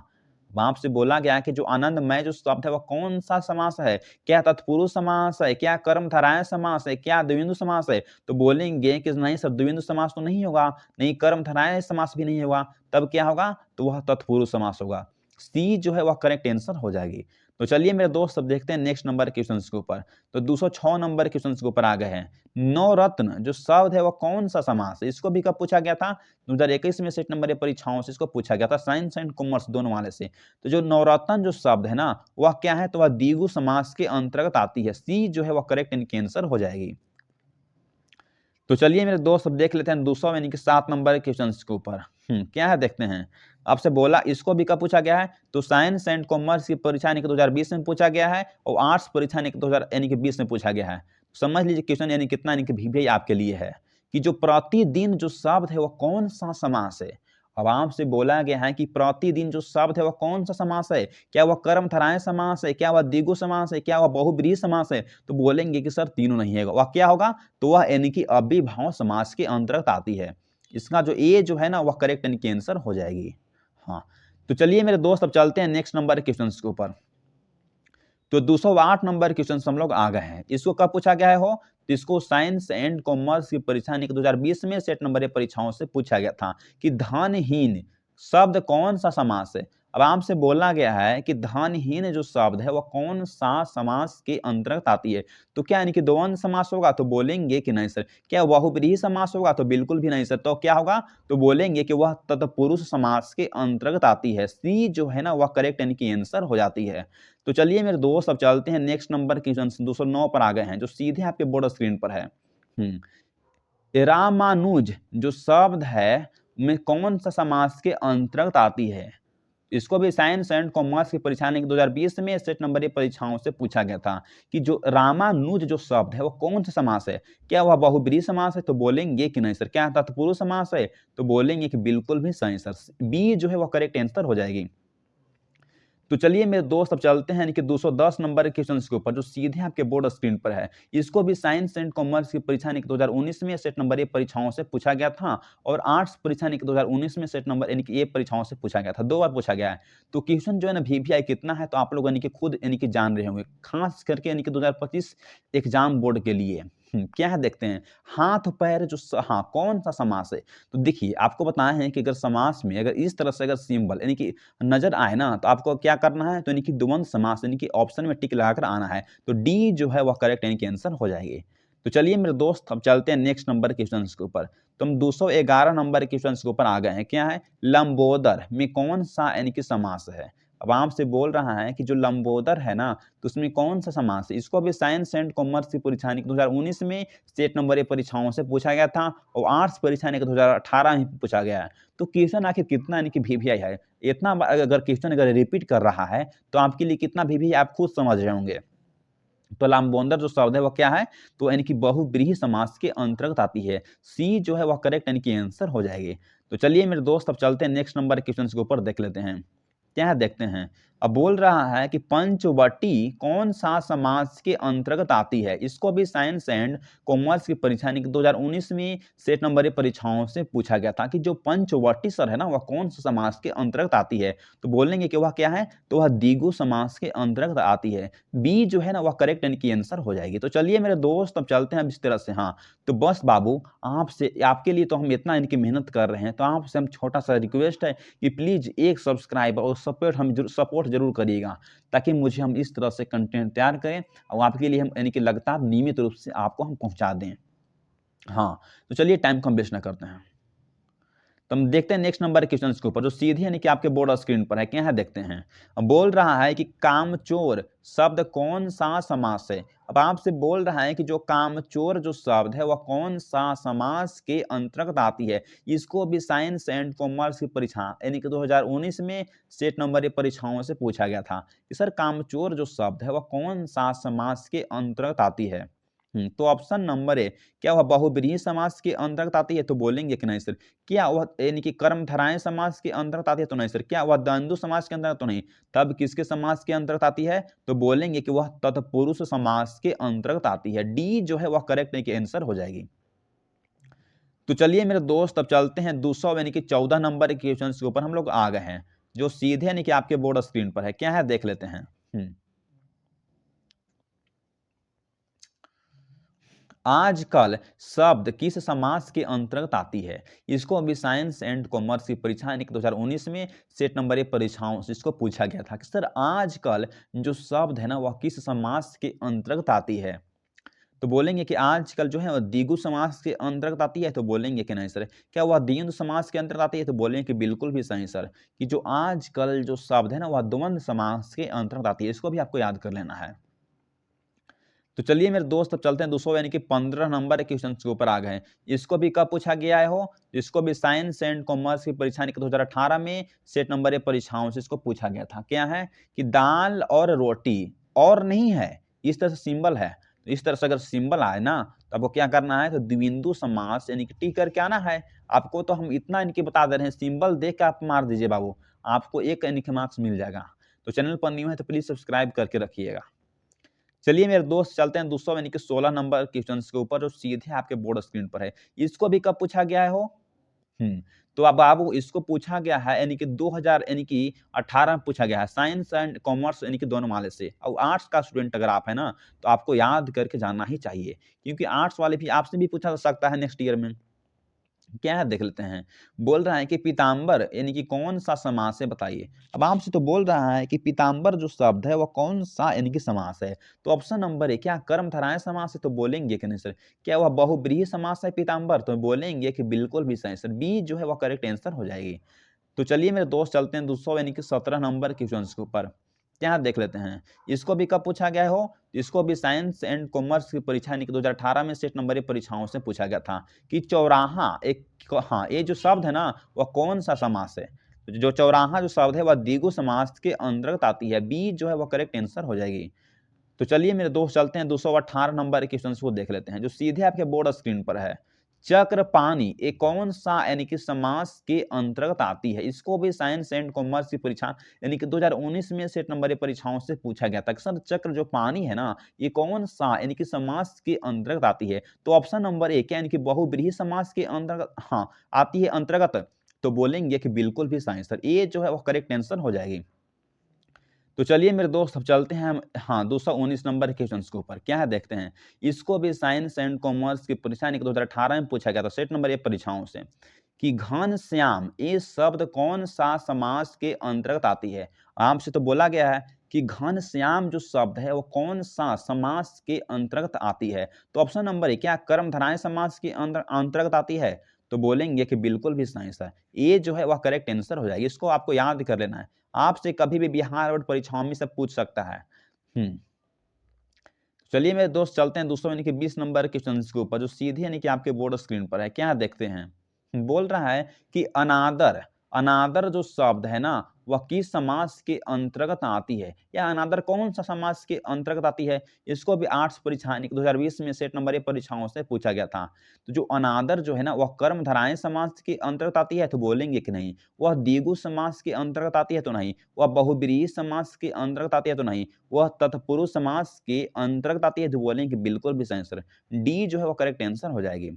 वहां से बोला गया है कि जो आनंदमय जो शब्द है वह कौन सा समास है। क्या तत्पुरुष समास है, क्या कर्मधारय समास है, क्या द्विबिंदु समास है। तो बोलेंगे कि नहीं सर द्विबिंदु समास तो नहीं होगा, नहीं कर्मधारय समास भी नहीं होगा। तब क्या होगा, तो वह तत्पुरुष समास होगा। सी जो है वह करेक्ट आंसर हो जाएगी। तो चलिए मेरे दोस्त अब देखते हैं नेक्स्ट नंबर क्वेश्चन के ऊपर। तो 206 नंबर क्वेश्चन के ऊपर आ गए हैं। नवरत्न जो शब्द है वह कौन सा समास है। इसको भी कब पूछा गया था, 2021 में सेट नंबर ए परीक्षाओं से इसको पूछा गया था साइंस एंड कॉमर्स दोनों वाले से। तो जो नवरत्न जो शब्द है ना वह क्या है, तो वह द्विगु समास के अंतर्गत आती है। सी जो है वह करेक्ट इनकी आंसर हो जाएगी। तो चलिए मेरे दोस्त अब देख लेते हैं 200 यानी कि 7 नंबर क्वेश्चन के ऊपर। क्या है देखते हैं। आपसे बोला इसको भी कब पूछा गया है, तो साइंस एंड कॉमर्स की परीक्षा यानी कि 2020 में पूछा गया है और आर्ट्स परीक्षा यानी कि 2000 यानी कि 20 में पूछा गया है। समझ लीजिए क्वेश्चन यानी कितना यानी कि भी आपके लिए है कि जो प्रतिदिन जो शब्द है वह कौन सा समास है। अब आपसे बोला गया है कि प्रतिदिन जो शब्द है वह कौन सा समास है। क्या वह कर्मधारय समास है, क्या वह द्विगु समास है, क्या वह बहुब्रीहि समास है। तो बोलेंगे कि सर तीनों नहीं है। वह क्या होगा, तो वह यानी कि अव्ययभाव समास के अंतर्गत आती है। इसका जो ए जो है ना वह करेक्ट यानी कि आंसर हो जाएगी। हाँ, तो चलिए मेरे दोस्त अब चलते हैं नेक्स्ट नंबर क्वेश्चन के ऊपर। तो 208 नंबर क्वेश्चन हम लोग आ गए हैं। इसको कब पूछा गया है हो, तो इसको साइंस एंड कॉमर्स की परीक्षा यानी कि 2020 में सेट नंबर ए परीक्षाओं से पूछा गया था कि धनहीन शब्द कौन सा समास है। अब आपसे बोला गया है कि धनहीन जो शब्द है वह कौन सा समास के अंतर्गत आती है। तो क्या यानी कि द्वंद्व समास होगा, तो बोलेंगे कि नहीं सर। क्या बहुब्रीहि समास होगा, तो बिल्कुल भी नहीं सर। तो क्या होगा, तो बोलेंगे कि वह तत्पुरुष समास के अंतर्गत आती है। सी जो है ना वह करेक्ट यानी कि आंसर हो जाती है। तो चलिए मेरे दोस्त अब चलते हैं नेक्स्ट नंबर क्वेश्चन 209 पर आ गए हैं जो सीधे आपके बोर्ड स्क्रीन पर है। रामानुज जो शब्द है में कौन सा समास के अंतर्गत आती है। इसको भी साइंस एंड कॉमर्स की परीक्षा ने 2020 में सेट नंबर परीक्षाओं से पूछा गया था कि जो रामानुज जो शब्द है वो कौन सा समास है। क्या वह बहुब्रीहि समास है? तो बोलेंगे कि नहीं सर। क्या तत्पुरुष समास है? तो बोलेंगे कि बिल्कुल भी सही सर, बी जो है वो करेक्ट आंसर हो जाएगी। तो चलिए मेरे दोस्त अब चलते हैं कि 210 नंबर के क्वेश्चन के ऊपर जो सीधे आपके बोर्ड स्क्रीन पर है। इसको भी साइंस एंड कॉमर्स की परीक्षा 2019 में सेट नंबर ए परीक्षाओं से पूछा गया था और आर्ट्स परीक्षा 2019 में सेट नंबर ए परीक्षाओं से पूछा गया था, 2 बार पूछा गया है। तो क्वेश्चन जो है ना वीवीआई कितना है तो आप लोग खुद जान रहे होंगे, खास करके 2025 एग्जाम बोर्ड के लिए। क्या है देखते हैं। हाथ पैर जो हाँ कौन सा समास है? तो देखिए आपको बताया है कि अगर समास में अगर इस तरह से अगर सिंबल नजर आए ना तो आपको क्या करना है, तो द्वंद्व समास ऑप्शन में टिक लगाकर आना है। तो डी जो है वह करेक्ट आंसर हो जाएगी। तो चलिए मेरे दोस्त अब चलते हैं नेक्स्ट नंबर क्वेश्चन के ऊपर। तो हम 211 नंबर क्वेश्चन के ऊपर आ गए हैं। क्या है? लंबोदर में कौन सा समास है? अब आपसे बोल रहा है कि जो लंबोदर है ना तो उसमें कौन सा समास है। इसको भी साइंस एंड कॉमर्स की परीक्षा 2019 में सेट नंबर परीक्षाओं से पूछा गया था और आर्ट्स परीक्षा 2018 में पूछा गया है। तो क्वेश्चन आखिर कितना वीवीआई है, इतना अगर क्वेश्चन अगर रिपीट कर रहा है तो आपके लिए कितना वीवीआई आप खुद समझ रहे होंगे। तो लंबोदर जो शब्द है वह क्या है? तो बहुब्रीहि समास के अंतर्गत आती है। सी जो है वह करेक्ट आंसर हो जाएगी। तो चलिए मेरे दोस्त अब चलते हैं नेक्स्ट नंबर क्वेश्चन के ऊपर देख लेते हैं। क्या है देखते हैं। अब बोल रहा है कि पंचवटी कौन सा समास के अंतर्गत आती है। इसको भी साइंस एंड कॉमर्स की परीक्षा 2019 में सेट नंबर परीक्षाओं से पूछा गया था कि जो पंचवटी सर है ना वह कौन सा समास के अंतर्गत आती है। तो बोलेंगे कि वह क्या है? तो वह द्विगु समास के अंतर्गत आती है। बी जो है ना वह करेक्ट आंसर हो जाएगी। तो चलिए मेरे दोस्त अब चलते हैं इस तरह से। हाँ तो बस बाबू आपसे आपके लिए तो हम इतना मेहनत कर रहे हैं तो आपसे हम छोटा सा रिक्वेस्ट है कि प्लीज एक सब्सक्राइब और सपोर्ट जरूर करिएगा ताकि मुझे हम इस तरह से कंटेंट तैयार करें और आपके लिए हम लगातार नियमित रूप से आपको हम पहुंचा दें। हाँ तो चलिए टाइम को हम वेस्ट ना करते हैं। तो हम देखते हैं नेक्स्ट नंबर क्वेश्चन के ऊपर जो सीधे आपके बोर्ड स्क्रीन पर है। क्या है देखते हैं। अब बोल रहा है कि कामचोर शब्द कौन सा समास है। अब आपसे बोल रहा है कि जो कामचोर जो शब्द है वह कौन सा समास के अंतर्गत आती है। इसको भी साइंस एंड कॉमर्स की परीक्षा 2019 में सेट नंबर परीक्षाओं से पूछा गया था कि सर कामचोर जो शब्द है वह कौन सा समास के अंतर्गत आती है। तो ऑप्शन नंबर ए, क्या वह बहुब्रीहि समास के अंतर्गत आती है? तो बोलेंगे कि नहीं सर। क्या वह कर्मधारय समास के अंतर्गत आती है? तो नहीं सर। क्या वह द्वंद्व समास के अंतर्गत? तो नहीं। तब किसके समास के अंतर्गत आती है? तो बोलेंगे कि वह तत्पुरुष समास के अंतर्गत आती है। डी जो है वह करेक्ट आंसर हो जाएगी। तो चलिए मेरे दोस्त अब चलते हैं 214 नंबर के क्वेश्चन के ऊपर हम लोग आ गए हैं जो सीधे आपके बोर्ड स्क्रीन पर है। क्या है देख लेते हैं। आजकल शब्द किस समास के अंतर्गत आती है। इसको अभी साइंस एंड कॉमर्स की परीक्षा 2019 में सेट नंबर परीक्षाओं से इसको पूछा गया था कि सर आजकल जो शब्द है ना वह किस समास के अंतर्गत आती है। तो बोलेंगे कि आजकल जो है वह द्विगु समास के अंतर्गत आती है। तो बोलेंगे कि नहीं सर। क्या वह द्वंद्व समास के अंतर्गत आती है? तो बोलेंगे कि बिल्कुल भी सही सर, कि जो आजकल जो शब्द है ना वह द्वंद्व समास के अंतर्गत आती है। इसको भी आपको याद कर लेना है। तो चलिए मेरे दोस्त अब चलते हैं 215 नंबर क्वेश्चन के ऊपर आ गए। इसको भी कब पूछा गया है हो। इसको भी साइंस एंड कॉमर्स की परीक्षा 2018 में सेट नंबर परीक्षाओं से इसको पूछा गया था। क्या है कि दाल और रोटी और नहीं है, इस तरह से सिंबल है। तो इस तरह से अगर सिंबल आए ना तो आपको क्या करना है, तो द्विबिंदु समास टी करके आना है। आपको तो हम इतना बता दे रहे हैं, सिंबल देख के आप मार दीजिए बाबू, आपको एक मार्क्स मिल जाएगा। तो चैनल पर न्यू है तो प्लीज सब्सक्राइब करके रखिएगा। चलिए मेरे दोस्त चलते हैं 216 नंबर क्वेश्चन के ऊपर जो सीधे आपके बोर्ड स्क्रीन पर है। इसको भी कब पूछा गया है हो। तो अब बाबू इसको पूछा गया है 2018 में पूछा गया है साइंस एंड कॉमर्स दोनों वाले से। और आर्ट्स का स्टूडेंट अगर आप है ना तो आपको याद करके जाना ही चाहिए, क्योंकि आर्ट्स वाले भी आपसे भी पूछा जा सकता है नेक्स्ट ईयर में। क्या है देख लेते हैं। बोल रहा है कि पीताम्बर कौन सा समास है बताइए। अब आपसे तो बोल रहा है कि पीताम्बर जो शब्द है वह कौन सा समास है। तो ऑप्शन नंबर है, क्या कर्मधारय समास है? तो बोलेंगे कि नहीं सर। क्या वह बहुब्रीहि समास है पीताम्बर? तो बोलेंगे कि बिल्कुल भी सही सर, बी जो है वह करेक्ट आंसर हो जाएगी। तो चलिए मेरे दोस्त चलते हैं 217 नंबर क्वेश्चन के ऊपर। क्या देख लेते हैं। इसको भी कब पूछा गया हो। इसको भी साइंस एंड कॉमर्स की परीक्षा 2018 में सेट नंबर परीक्षाओं से पूछा गया था कि चौराहा एक, हाँ ये जो शब्द है ना वह कौन सा समास है। तो जो चौराहा जो शब्द है वह द्विगु समास के अंतर्गत आती है, बी जो है वह करेक्ट आंसर हो जाएगी। तो चलिए मेरे दोस्त चलते हैं 218 नंबर के क्वेश्चन को देख लेते हैं, जो सीधे आपके बोर्ड स्क्रीन पर है। चक्रपाणी एक कौन सा यानी कि समास के अंतर्गत आती है? इसको भी साइंस एंड कॉमर्स की परीक्षा यानी कि 2019 में सेट नंबर परीक्षाओं से पूछा गया था। सर चक्र जो पानी है ना, ये कौन सा यानी कि समास के अंतर्गत आती है? तो ऑप्शन नंबर ए यानी कि बहुब्रीहि समास के अंतर्गत हाँ आती है अंतर्गत, तो बोलेंगे कि बिल्कुल भी साइंस सर ये जो है वो करेक्ट आंसर हो जाएगी। तो चलिए मेरे दोस्त अब चलते हैं हम 219 नंबर के क्वेश्चन के ऊपर, क्या है देखते हैं। इसको भी साइंस एंड कॉमर्स की परीक्षा यानी कि 2018 में पूछा गया था सेट नंबर परीक्षाओं से, कि घनश्याम ये शब्द कौन सा समास के अंतर्गत आती है? आपसे तो बोला गया है कि घनश्याम जो शब्द है वो कौन सा समास के अंतर्गत आती है? तो ऑप्शन नंबर क्या कर्मधारय समास के अंतर्गत आती है? तो बोलेंगे कि बिल्कुल भी साइंस है, ये जो है वह करेक्ट आंसर हो जाएगी। इसको आपको याद कर लेना है, आपसे कभी भी बिहार बोर्ड परीक्षाओं में से पूछ सकता है। चलिए मेरे दोस्त चलते हैं 220 नंबर के क्वेश्चन के ऊपर, जो सीधे यानी कि आपके बोर्ड स्क्रीन पर है, क्या देखते हैं। बोल रहा है कि अनादर, अनादर जो शब्द है ना वह किस समास के अंतर्गत आती है, या अनादर कौन सा समास के अंतर्गत आती है? इसको भी आर्ट्स परीक्षा 2020 में सेट नंबर परीक्षाओं से पूछा गया था। तो जो अनादर जो है ना वह कर्मधारय समास के अंतर्गत आती है, तो बोलेंगे कि नहीं। वह द्विगु समास के अंतर्गत आती है, तो नहीं। वह बहुब्रीहि समास के अंतर्गत आती है, तो नहीं। वह तत्पुरुष समास के अंतर्गत आती है, तो बोलेंगे कि बिल्कुल भी सही आंसर डी जो है वो करेक्ट आंसर हो जाएगी।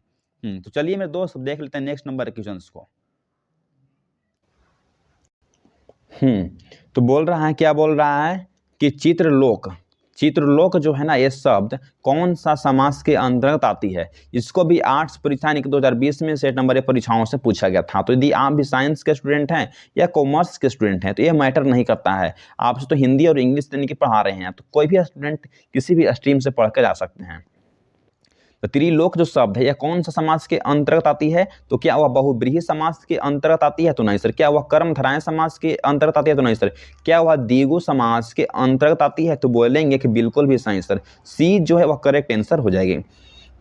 तो चलिए मेरे दोस्त देख लेते हैं नेक्स्ट नंबर के क्वेश्चंस को। तो बोल रहा है, क्या बोल रहा है कि चित्रलोक, चित्रलोक जो है ना ये शब्द कौन सा समास के अंतर्गत आती है? इसको भी आर्ट्स परीक्षा 2020 में सेट नंबर परीक्षाओं से पूछा गया था। तो यदि आप भी साइंस के स्टूडेंट हैं या कॉमर्स के स्टूडेंट हैं तो ये मैटर नहीं करता है, आपसे तो हिंदी और इंग्लिश यानी कि पढ़ा रहे हैं, तो कोई भी स्टूडेंट किसी भी स्ट्रीम से पढ़ कर जा सकते हैं। तो त्रिलोक जो शब्द है यह कौन सा समास के अंतर्गत आती है? तो क्या वह बहुब्रीहि समास के अंतर्गत आती है? तो नहीं सर। क्या वह कर्मधारय समास के अंतर्गत आती है? तो नहीं सर। क्या वह द्विगु समास के अंतर्गत आती है? तो बोलेंगे कि बिल्कुल भी सही सर, सी जो है वह करेक्ट आंसर हो जाएगी।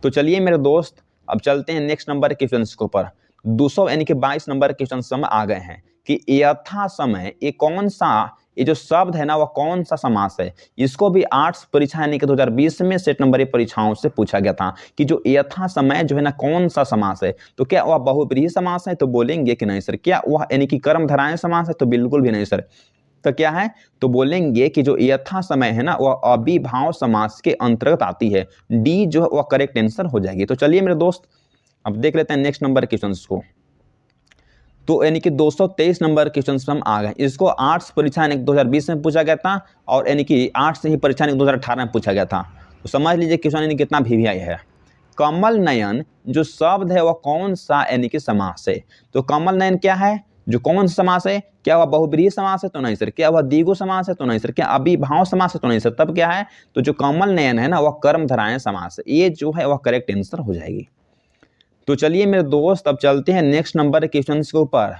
तो चलिए मेरे दोस्त अब चलते हैं नेक्स्ट नंबर के क्वेश्चन के ऊपर। 200 यानी कि 22 नंबर के क्वेश्चन हम आ गए हैं कि यथा समय ये कौन सा, ये जो शब्द है ना वह कौन सा समास है? इसको भी आर्ट्स परीक्षा यानी कि 2020 में सेट नंबर परीक्षाओं से पूछा गया था कि जो यथा समय जो है ना कौन सा समास है? तो क्या वह बहुब्रीहि समास है? तो बोलेंगे कि नहीं सर। क्या वह यानी कि कर्मधारय समास है? तो बिल्कुल भी नहीं सर। तो क्या है? तो बोलेंगे कि जो यथा समय है ना वह अभिभाव समास के अंतर्गत आती है, डी जो है वह करेक्ट आंसर हो जाएगी। तो चलिए मेरे दोस्त अब देख लेते हैं नेक्स्ट नंबर क्वेश्चन को। तो यानी कि 223 नंबर क्वेश्चन हम आ गए। इसको आर्ट्स परीक्षा यानी 2020 में पूछा गया था, और यानी कि आर्ट्स से ही परीक्षा 2018 में पूछा गया था। तो समझ लीजिए क्वेश्चन यानी कितना वीवीआई है। कमल नयन जो शब्द है वह कौन सा यानी कि समास है? तो कमल नयन क्या है, जो कौन सा समास है? क्या वह बहुब्रीहि समास है? तो नहीं सर। क्या वह द्विगु समास है? तो नहीं सर। क्या अभिभाव समास है? तो नहीं सर। तब क्या है? तो जो कमल नयन है ना वह कर्मधारय समास है, ये जो है वह करेक्ट आंसर हो जाएगी। तो चलिए मेरे दोस्त अब चलते हैं नेक्स्ट नंबर क्वेश्चन के ऊपर।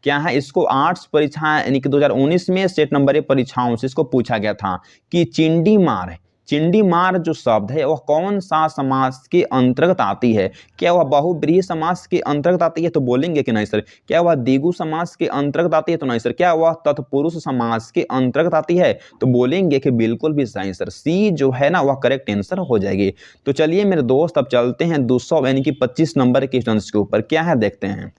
क्या है? इसको आर्ट्स परीक्षा यानी कि 2019 में सेट नंबर परीक्षाओं से इसको पूछा गया था कि चिंडी मार, चिंडी मार जो शब्द है वह कौन सा समास के अंतर्गत आती है? क्या वह बहुब्रीहि समास के अंतर्गत आती है? तो बोलेंगे कि नहीं सर। क्या वह द्विगु समास के अंतर्गत आती है? तो नहीं सर। क्या वह तत्पुरुष समास के अंतर्गत आती है? तो बोलेंगे कि बिल्कुल भी सही सर, सी जो है ना वह करेक्ट आंसर हो जाएगी। तो चलिए मेरे दोस्त अब चलते हैं 200 यानी कि 25 नंबर के क्वेश्चन के ऊपर, क्या है देखते हैं।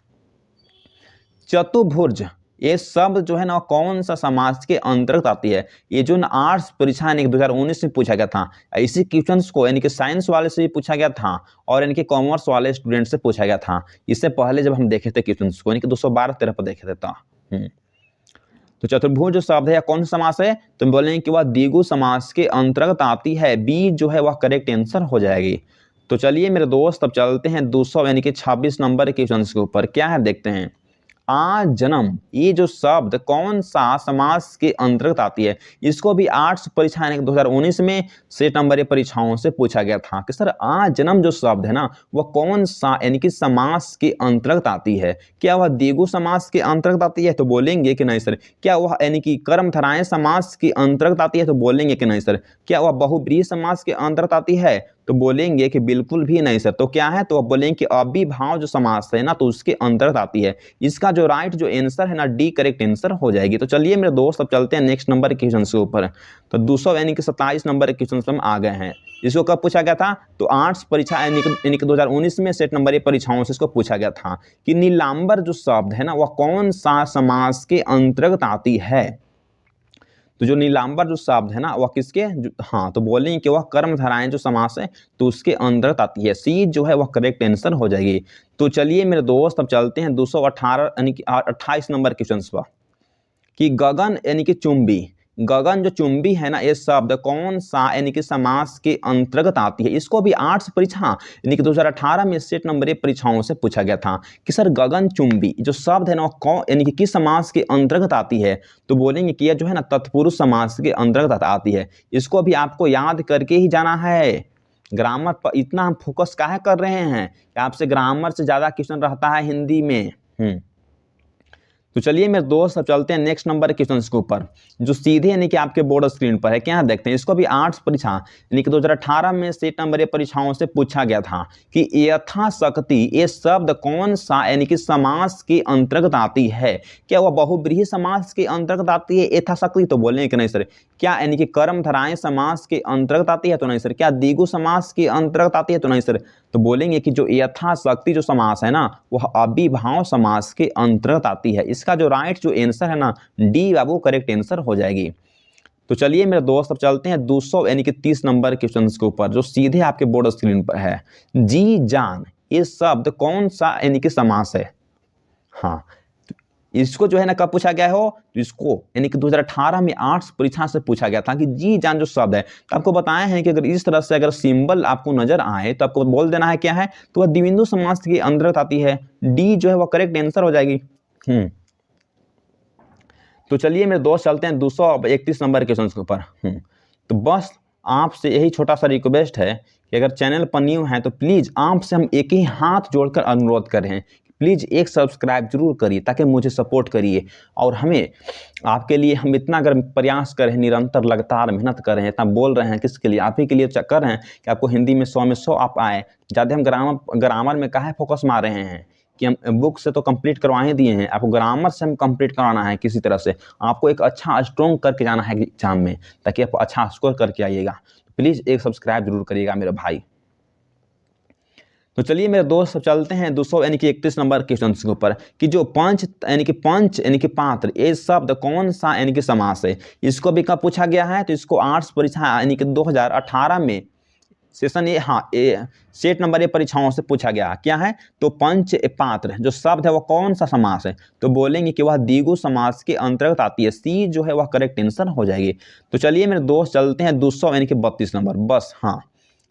चतुर्भुज ये शब्द जो है ना कौन सा समास के अंतर्गत आती है? ये जो आर्ट्स परीक्षा यानी 2019 में पूछा गया था, इसी क्वेश्चंस को यानी कि साइंस वाले से भी पूछा गया था और यानी कि कॉमर्स वाले स्टूडेंट से पूछा गया था। इससे पहले जब हम देखे थे क्वेश्चंस को यानी कि 212-13 पर देखे थे। तो चतुर्भुज जो शब्द है कौन सा समास है? तो बोलेंगे कि वह द्विगु समास के अंतर्गत आती है, बी जो है वह करेक्ट आंसर हो जाएगी। तो चलिए मेरे दोस्त अब चलते हैं 200 यानी कि 26 नंबर के क्वेश्चन के ऊपर, क्या है देखते हैं। आ जन्म ये जो शब्द कौन सा समास के अंतर्गत आती है? इसको भी आर्ट्स परीक्षा यानी 2019 में सेट नंबर परीक्षाओं से पूछा गया था कि सर आ जन्म जो शब्द है ना वह कौन सा यानी कि समास के अंतर्गत आती है? क्या वह द्विगु समास के अंतर्गत आती है? तो बोलेंगे कि नहीं सर। क्या वह यानी कि कर्मधारय समास के अंतर्गत आती है? तो बोलेंगे कि नहीं सर। क्या वह बहुब्रीहि समास के अंतर्गत आती है? तो बोलेंगे कि बिल्कुल भी नहीं सर। तो क्या है, तो अब बोलेंगे कि अविभाव जो समास है ना, तो उसके अंतर्गत आती है। इसका जो राइट जो आंसर है ना, डी करेक्ट आंसर हो जाएगी। तो चलिए मेरे दोस्त अब चलते हैं नेक्स्ट नंबर के क्वेश्चन के ऊपर। तो 200 यानी कि 27 नंबर के क्वेश्चन हम आ गए हैं। इसको कब पूछा गया था, तो आर्ट्स परीक्षा यानी कि 2019 में सेट नंबर 1 परीक्षाओं से इसको पूछा गया था कि नीलांबर जो शब्द है ना, वह कौन सा समास के अंतर्गत आती है। तो जो नीलांबर जो शब्द है ना, वह किसके, हाँ, तो बोलेंगे कि वह कर्मधाराएं जो समास है तो उसके अंतर्गत आती है। सी जो है वह करेक्ट आंसर हो जाएगी। तो चलिए मेरे दोस्त अब चलते हैं 218 यानी कि 28 नंबर क्वेश्चन पर कि गगन यानी कि चुंबी, गगन जो चुंबी है ना, ये शब्द कौन सा यानी कि समास के अंतर्गत आती है। इसको भी आर्ट्स परीक्षा यानी कि 2018 में सेट नंबर 1 परीक्षाओं से पूछा गया था कि सर गगन चुंबी जो शब्द है ना, कौन यानी कि किस समास के अंतर्गत आती है। तो बोलेंगे कि यह जो है ना तत्पुरुष समास के अंतर्गत आती है। इसको भी आपको याद करके ही जाना है। ग्रामर पर इतना हम फोकस काहे कर रहे हैं कि आपसे ग्रामर से ज्यादा क्वेश्चन रहता है हिंदी में। तो चलिए मेरे दोस्त अब चलते हैं नेक्स्ट नंबर क्वेश्चन के ऊपर जो सीधे यानी कि आपके बोर्ड स्क्रीन पर है। क्या देखते हैं, इसको भी आर्ट्स परीक्षा यानी कि 2018 में सेट नंबर 1 परीक्षाओं से पूछा गया था कि यथाशक्ति ये शब्द कौन सा यानी कि समास के अंतर्गत आती है। क्या वह बहुब्रीहि समास के अंतर्गत आती है यथाशक्ति, तो बोलेंगे कि नहीं सर। क्या यानी कि कर्मधाराएं समास के अंतर्गत आती है, तो नहीं सर। क्या द्विगु समास के अंतर्गत आती है, तो नहीं सर। तो बोलेंगे कि जो यथाशक्ति जो समास है ना, वह अविभाव समास के अंतर्गत आती है। इसका जो राइट जो आंसर है ना, डी बाबू करेक्ट आंसर हो जाएगी। तो चलिए मेरे दोस्त अब चलते हैं 200 यानी कि 30 नंबर क्वेश्चन के ऊपर जो सीधे आपके बोर्ड स्क्रीन पर है। जी जान ये शब्द कौन सा यानी कि समास है। हाँ, इसको जो है ना कब पूछा गया हो, तो इसको यानी कि 2018 में आर्ट्स परीक्षा से पूछा गया था कि जी जान जो शब्द है। तो आपको बताया है कि अगर इस तरह से अगर सिंबल आपको नजर आए तो आपको बोल देना है क्या है, तो वह द्विबिंदु समास के अंतर्गत आती है। डी जो है वह करेक्ट आंसर हो जाएगी। तो चलिए मेरे दोस्त चलते हैं 231 नंबर क्वेश्चन के ऊपर। तो बस आपसे यही छोटा सा रिक्वेस्ट है कि अगर चैनल पर न्यू है तो प्लीज़ आपसे हम एक ही हाथ जोड़कर अनुरोध कर रहे हैं, प्लीज़ एक सब्सक्राइब जरूर करिए ताकि मुझे सपोर्ट करिए। और हमें आपके लिए हम इतना अगर प्रयास कर रहे हैं, निरंतर लगातार मेहनत कर रहे हैं, इतना बोल रहे हैं किसके लिए, आप ही के लिए कर रहे हैं कि आपको हिंदी में 100 में 100 आप आए। ज़्यादा हम ग्रामर में काहे फोकस मार रहे हैं कि हम बुक से तो कंप्लीट करवा ही दिए हैं, आपको ग्रामर से हम कंप्लीट कराना है। किसी तरह से आपको एक अच्छा स्ट्रॉन्ग करके जाना है एग्जाम में ताकि आप अच्छा स्कोर करके आइएगा। प्लीज़ एक सब्सक्राइब जरूर करिएगा मेरे भाई। तो चलिए मेरे दोस्त चलते हैं 200 यानी कि 31 नंबर क्वेश्चन के ऊपर कि जो पंच यानी कि पात्र ये शब्द कौन सा यानी कि समास है। इसको भी कब पूछा गया है, तो इसको आर्ट्स परीक्षा यानी कि 2018 में सेशन सेट नंबर 1 परीक्षाओं से पूछा गया। क्या है, तो पंच पात्र जो शब्द है वह कौन सा समास है। तो बोलेंगे कि वह द्विगु समास के अंतर्गत आती है। सी जो है वह करेक्ट आंसर हो जाएगी। तो चलिए मेरे दोस्त चलते हैं 200 यानी कि 32 नंबर। बस हाँ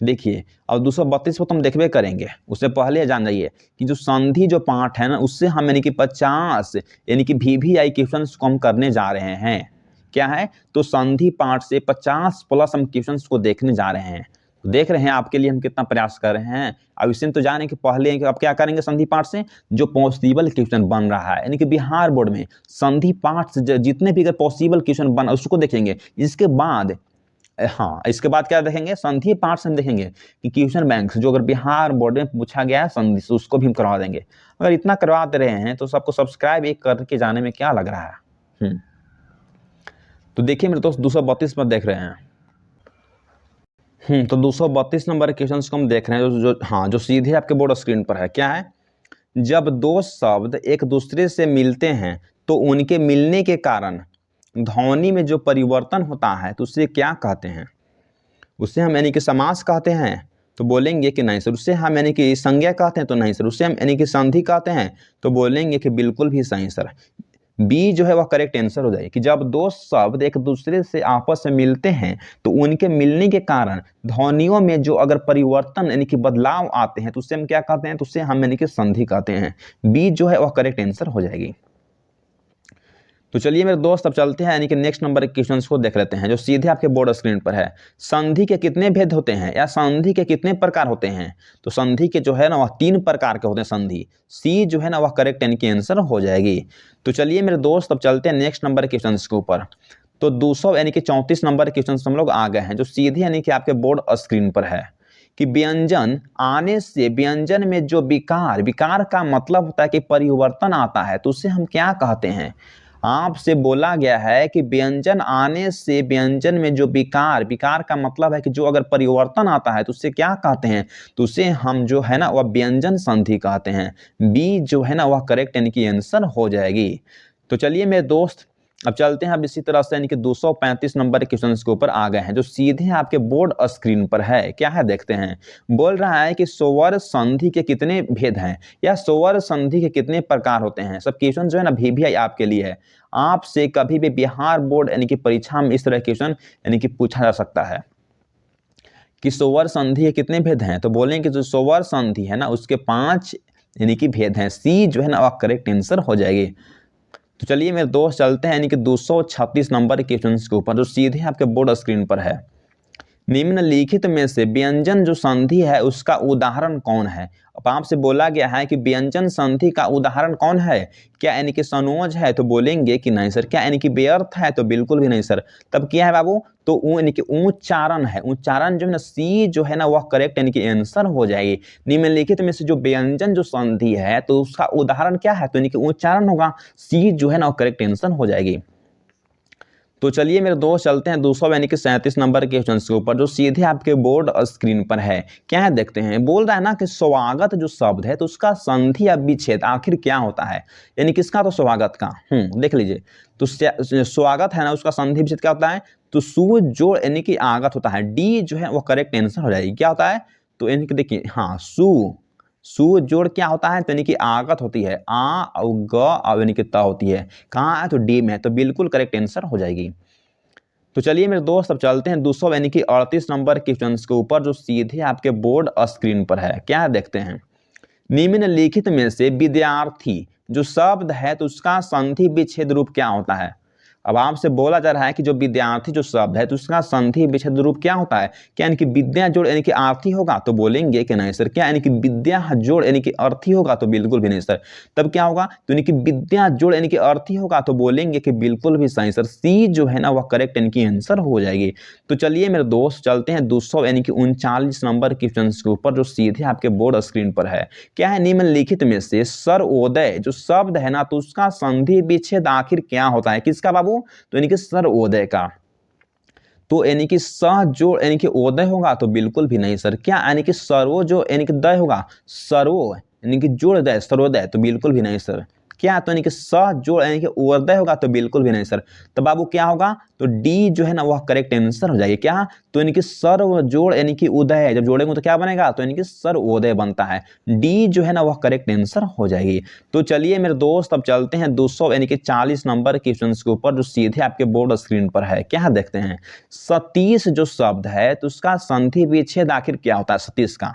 देखिए, अब 232 को तो हम देखबे करेंगे, उससे पहले जान जाइए कि जो संधि जो पाठ है ना, उससे हम यानी कि 50 यानी कि VVI क्वेश्चन को हम करने जा रहे हैं। क्या है, तो संधि पाठ से 50 प्लस हम क्वेश्चन को देखने जा रहे हैं। तो देख रहे हैं आपके लिए हम कितना प्रयास कर रहे हैं। अब इसे तो जाने के पहले अब क्या करेंगे, संधि पाठ से जो पॉसिबल क्वेश्चन बन रहा है यानी कि बिहार बोर्ड में संधि पाठ से जितने भी अगर पॉसिबल क्वेश्चन बन उसको देखेंगे। इसके बाद इसके बाद क्या देखेंगे, संधि पाठ से हम देखेंगे कि क्वेश्चन बैंक जो अगर बिहार बोर्ड में पूछा गया है संधि से उसको भी हम करवा देंगे। अगर इतना करवा दे रहे हैं तो सबको सब्सक्राइब एक करके जाने में क्या लग रहा है। तो देखिए मेरे दोस्त 232 पर देख रहे हैं। तो 232 नंबर क्वेश्चन को हम देख रहे हैं जो सीधे आपके बोर्ड स्क्रीन पर है। क्या है, जब दो शब्द एक दूसरे से मिलते हैं तो उनके मिलने के कारण ध्वनि में जो परिवर्तन होता है तो उसे क्या कहते हैं। उसे हम यानी कि समास कहते हैं, तो बोलेंगे कि नहीं सर। उससे हम यानी कि संज्ञा कहते हैं, तो नहीं सर। उससे हम यानी कि संधि कहते हैं, तो बोलेंगे कि बिल्कुल भी सही सर। बी जो है वह करेक्ट आंसर हो जाएगी कि जब दो शब्द एक दूसरे से आपस में मिलते हैं तो उनके मिलने के कारण ध्वनियों में जो अगर परिवर्तन यानी कि बदलाव आते हैं तो उससे हम क्या कहते हैं, तो उससे हम यानी कि संधि कहते हैं। बी जो है वह करेक्ट आंसर हो जाएगी। तो चलिए मेरे दोस्त अब चलते हैं यानी कि नेक्स्ट नंबर के क्वेश्चंस को देख लेते हैं जो सीधे आपके बोर्ड स्क्रीन पर है। संधि के कितने भेद होते हैं या संधि के कितने प्रकार होते हैं। तो संधि के जो है ना वह 3 प्रकार के होते हैं संधि। सी जो है ना वह करेक्ट यानी कि आंसर हो जाएगी। तो चलिए मेरे दोस्त अब चलते हैं नेक्स्ट नंबर के क्वेश्चंस के ऊपर। तो 200 यानी कि 34 नंबर क्वेश्चन हम लोग आ गए हैं जो सीधे यानी कि आपके बोर्ड स्क्रीन पर है कि व्यंजन आने से व्यंजन में जो विकार, विकार का मतलब होता है कि परिवर्तन आता है, तो उसे हम क्या कहते हैं। आपसे बोला गया है कि व्यंजन आने से व्यंजन में जो विकार, विकार का मतलब है कि जो अगर परिवर्तन आता है तो उसे क्या कहते हैं, तो उसे हम जो है ना वह व्यंजन संधि कहते हैं। बी जो है ना वह करेक्ट यानी कि आंसर हो जाएगी। तो चलिए मेरे दोस्त अब चलते हैं अब इसी तरह से यानी कि 235 नंबर के क्वेश्चन के ऊपर आ गए हैं जो सीधे आपके बोर्ड स्क्रीन पर है। क्या है देखते हैं। बोल रहा है कि स्वर संधि के कितने भेद हैं या स्वर संधि के कितने प्रकार होते हैं। सब क्वेश्चन जो है ना भी आपके लिए है। आपसे कभी भी बिहार बोर्ड यानी कि परीक्षा में इस तरह क्वेश्चन यानी कि पूछा जा सकता है कि स्वर संधि के कितने भेद हैं। तो बोलेंगे जो स्वर संधि है ना उसके 5 यानी कि भेद हैं। सी जो है ना वह करेक्ट आंसर हो जाएगी। तो चलिए मेरे दोस्त चलते हैं यानी कि 236 नंबर के क्वेश्चन के ऊपर जो सीधे आपके बोर्ड स्क्रीन पर है। निम्नलिखित में से व्यंजन जो संधि है उसका उदाहरण कौन है। अब आपसे बोला गया है कि व्यंजन संधि का उदाहरण कौन है। क्या यानी कि सनोज है तो बोलेंगे कि नहीं सर। क्या यानी कि व्यर्थ है तो बिल्कुल भी नहीं सर। तब क्या है बाबू, तो यानी कि उच्चारण है। उच्चारण जो है ना सी जो है ना वह करेक्ट यानी कि आंसर हो जाएगी। निम्नलिखित में से जो व्यंजन जो संधि है तो उसका उदाहरण क्या है, तो यानी कि उच्चारण होगा। सी जो है ना वह करेक्ट आंसर हो जाएगी। तो चलिए मेरे दोस्त चलते हैं 237 नंबर के क्वेश्चन के ऊपर जो सीधे आपके बोर्ड स्क्रीन पर है। क्या है देखते हैं। बोल रहा है ना कि स्वागत जो शब्द है तो उसका संधि या विच्छेद आखिर क्या होता है, यानी किसका, तो स्वागत का। देख लीजिए तो स्वागत है ना उसका संधि विच्छेद क्या होता है, तो सु जोड़ यानी कि आगत होता है। डी जो है वो करेक्ट आंसर हो जाएगी। क्या होता है, तो यानी कि देखिए हाँ सु जोड़ क्या होता है, तो यानी कि आगत होती है। आ और ग और यानी कि त होती है। कहाँ है, तो डी में है। तो बिल्कुल करेक्ट आंसर हो जाएगी। तो चलिए मेरे दोस्त अब चलते हैं 200 यानी कि 38 नंबर क्वेश्चन के ऊपर जो सीधे आपके बोर्ड स्क्रीन पर है। क्या देखते हैं। निम्नलिखित में से विद्यार्थी जो शब्द है तो उसका संधि विच्छेद रूप क्या होता है। अब आपसे बोला जा रहा है कि जो विद्यार्थी जो शब्द है तो उसका संधि विच्छेद रूप क्या होता है। क्या यानी कि विद्या जोड़ यानी कि आर्थी होगा, तो बोलेंगे कि नहीं सर। क्या यानी कि विद्या जोड़ यानी कि अर्थी होगा, तो बिल्कुल भी नहीं सर। तब क्या होगा, तो यानी कि विद्या जोड़ यानी कि अर्थी होगा, तो बोलेंगे कि बिल्कुल भी सही सर। सी जो है ना वह करेक्ट यानी कि आंसर हो जाएगी। तो चलिए मेरे दोस्त चलते हैं 200 यानी कि 39 नंबर क्वेश्चन के ऊपर जो सीधे आपके बोर्ड स्क्रीन पर है। क्या है, निम्नलिखित में से सर्वोदय जो शब्द है ना तो उसका संधि विच्छेद आखिर क्या होता है। किसका बाबू, तो यानी कि सर्वोदय का। तो यानी कि स जोड़ यानी कि ओदय होगा, तो बिल्कुल भी नहीं सर। क्या यानी कि सर्वो जो यानी कि दय होगा, सर्वो यानी कि जोड़ दय सर्वोदय, तो बिल्कुल भी नहीं सर। क्या, तो यानी कि स जोड़ यानी कि ओदय होगा, तो बिल्कुल भी नहीं सर। तो बाबू क्या होगा, तो डी जो है ना वह करेक्ट आंसर हो जाएगी। क्या, तो यानी कि सर्व जोड़ यानी कि उदय है, जब जोड़ेंगे तो क्या बनेगा, तो यानी कि सर्वोदय बनता है। डी जो है ना वह करेक्ट आंसर हो जाएगी। तो चलिए मेरे दोस्त अब चलते हैं 200 यानी कि 40 नंबर क्वेश्चन के ऊपर जो सीधे आपके बोर्ड स्क्रीन पर है। क्या देखते हैं। सतीश जो शब्द है तो उसका संधि विच्छेद आखिर क्या होता है सतीश का।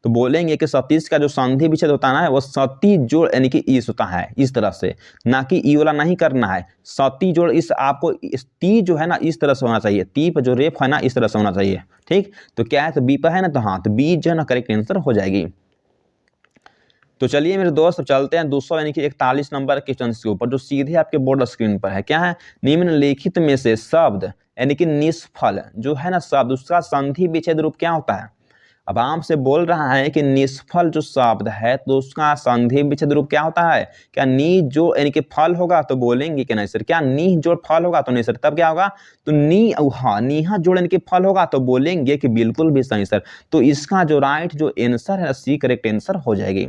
तो बोलेंगे कि सतीश का जो संधि विच्छेद होता है ना वो सती जोड़ यानी कि इस होता है, इस तरह से, ना कि ई वाला नहीं करना है। सती जोड़ इस आपको इस ती जो है ना इस तरह से होना चाहिए। ती पर जो रेफ है ना इस तरह से होना चाहिए। ठीक, तो क्या है, तो बी पर है ना, तो हाँ, तो बी जो है ना करेक्ट आंसर हो जाएगी। तो चलिए मेरे दोस्त चलते हैं 200 यानी कि 41 नंबर क्वेश्चन के ऊपर जो सीधे आपके बोर्ड स्क्रीन पर है। क्या है, निम्नलिखित में से शब्द यानी कि निष्फल जो है ना शब्द उसका संधि विच्छेद रूप क्या होता है। अब आपसे बोल रहा है कि निष्फल जो शब्द है तो उसका संधि विच्छेद रूप क्या होता है। क्या नी जो यानी कि फल होगा, तो बोलेंगे कि नहीं सर। क्या नी जोड़ फल होगा, तो नहीं सर। तब क्या होगा, तो नी हाँ नीहा जोड़ यानी कि फल होगा, तो बोलेंगे कि बिल्कुल भी सही सर। तो इसका जो राइट जो आंसर है सी करेक्ट आंसर हो जाएगी।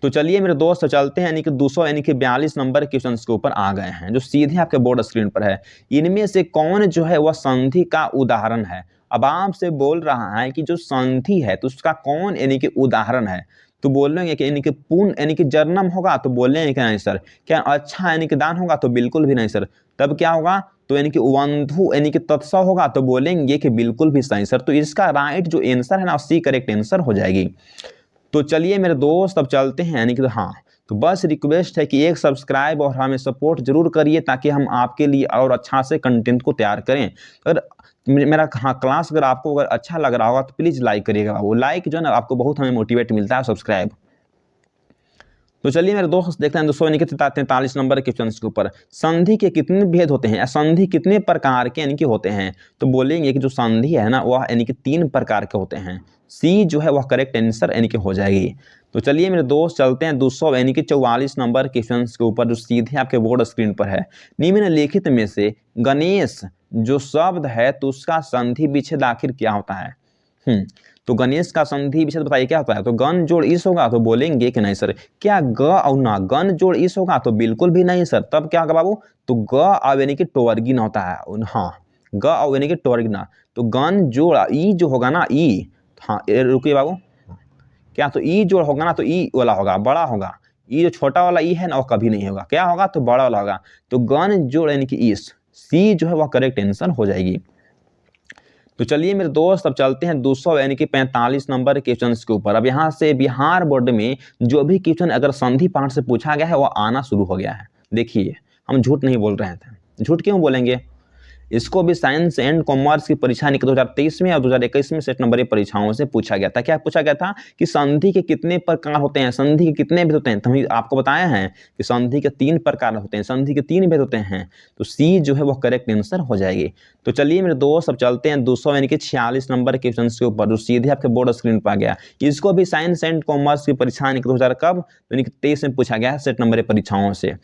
तो चलिए मेरे दोस्त चलते हैं यानी कि 200 यानी कि 42 नंबर क्वेश्चन के ऊपर आ गए हैं जो सीधे आपके बोर्ड स्क्रीन पर है। इनमें से कौन जो है वह संधि का उदाहरण है। अब आपसे बोल रहा है कि जो संधि है तो उसका कौन यानी कि उदाहरण है। तो बोलेंगे कि यानी कि पूर्ण यानी कि जन्म होगा, तो बोलेंगे कि नहीं सर। क्या अच्छा यानी कि दान होगा, तो बिल्कुल भी नहीं सर। तब क्या होगा, तो यानी कि वंधु यानी कि तत्सव होगा, तो बोलेंगे कि बिल्कुल भी सही सर। तो इसका राइट जो आंसर है ना सी करेक्ट आंसर हो जाएगी। तो चलिए मेरे दोस्त अब चलते हैं यानी कि हाँ, तो बस रिक्वेस्ट है कि एक सब्सक्राइब और हमें सपोर्ट जरूर करिए ताकि हम आपके लिए और अच्छा से कंटेंट को तैयार करें। अगर मेरा हाँ क्लास अगर आपको अगर अच्छा लग रहा होगा तो प्लीज़ लाइक करिएगा। वो लाइक जो है ना आपको बहुत हमें मोटिवेट मिलता है, सब्सक्राइब। तो चलिए मेरे दोस्त देखते हैं दोस्तों यानी कि 43 नंबर के क्वेश्चन के ऊपर संधि के कितने भेद होते हैं, संधि कितने प्रकार के यानी कि होते हैं। तो बोलेंगे कि जो संधि है ना वह यानी कि 3 प्रकार के होते हैं। सी जो है वह करेक्ट आंसर यानी कि हो जाएगी। तो चलिए मेरे दोस्त चलते हैं 200 यानी कि 44 नंबर क्वेश्चन के ऊपर जो सीधे आपके बोर्ड स्क्रीन पर है। निम्नलिखित में से गणेश जो शब्द है तो उसका संधि विच्छेद आखिर क्या होता है। तो गणेश का संधि विच्छेद बताइए क्या होता है। तो गण जोड़ इस होगा तो बोलेंगे कि नहीं सर। क्या ग और ना गण जोड़ इस होगा तो बिल्कुल भी नहीं सर। तब क्या होगा बाबू, तो ग और यानी कि टोवर्गिन होता है। हाँ ग और यानी कि टोवर्गिन। तो गण जोड़ ई जो होगा ना ई, हाँ रुकिए बाबू, क्या तो ई जोड़ होगा ना तो ई वाला होगा, बड़ा होगा। ई जो छोटा वाला ई है ना वो कभी नहीं होगा, क्या होगा तो बड़ा वाला होगा। तो गण जोड़ यानी कि इस, सी जो है वह करेक्ट आंसर हो जाएगी। तो चलिए मेरे दोस्त अब चलते हैं 200 यानी कि 45 नंबर क्वेश्चन के ऊपर। अब यहाँ से बिहार बोर्ड में जो भी क्वेश्चन अगर संधि पाठ से पूछा गया है वो आना शुरू हो गया है। देखिए हम झूठ नहीं बोल रहे थे, झूठ क्यों बोलेंगे। इसको भी साइंस एंड कॉमर्स की परीक्षा 2023 में और 2021 में सेट नंबर परीक्षाओं से पूछा गया था। क्या पूछा गया था कि संधि के कितने प्रकार होते हैं, संधि के कितने भेद होते हैं। तो हम आपको बताया है कि संधि के 3 प्रकार होते हैं, संधि के 3 भेद होते हैं। तो सी जो है वो करेक्ट आंसर हो जाएगी। तो चलिए मेरे दोस्त अब चलते हैं 200 यानी कि 46 नंबर क्वेश्चन के ऊपर जो सीधे आपके बोर्ड स्क्रीन पर आ गया। इसको भी साइंस एंड कॉमर्स की परीक्षा 2000 कब यानी कि 23 में पूछा गया है सेट नंबर परीक्षाओं से।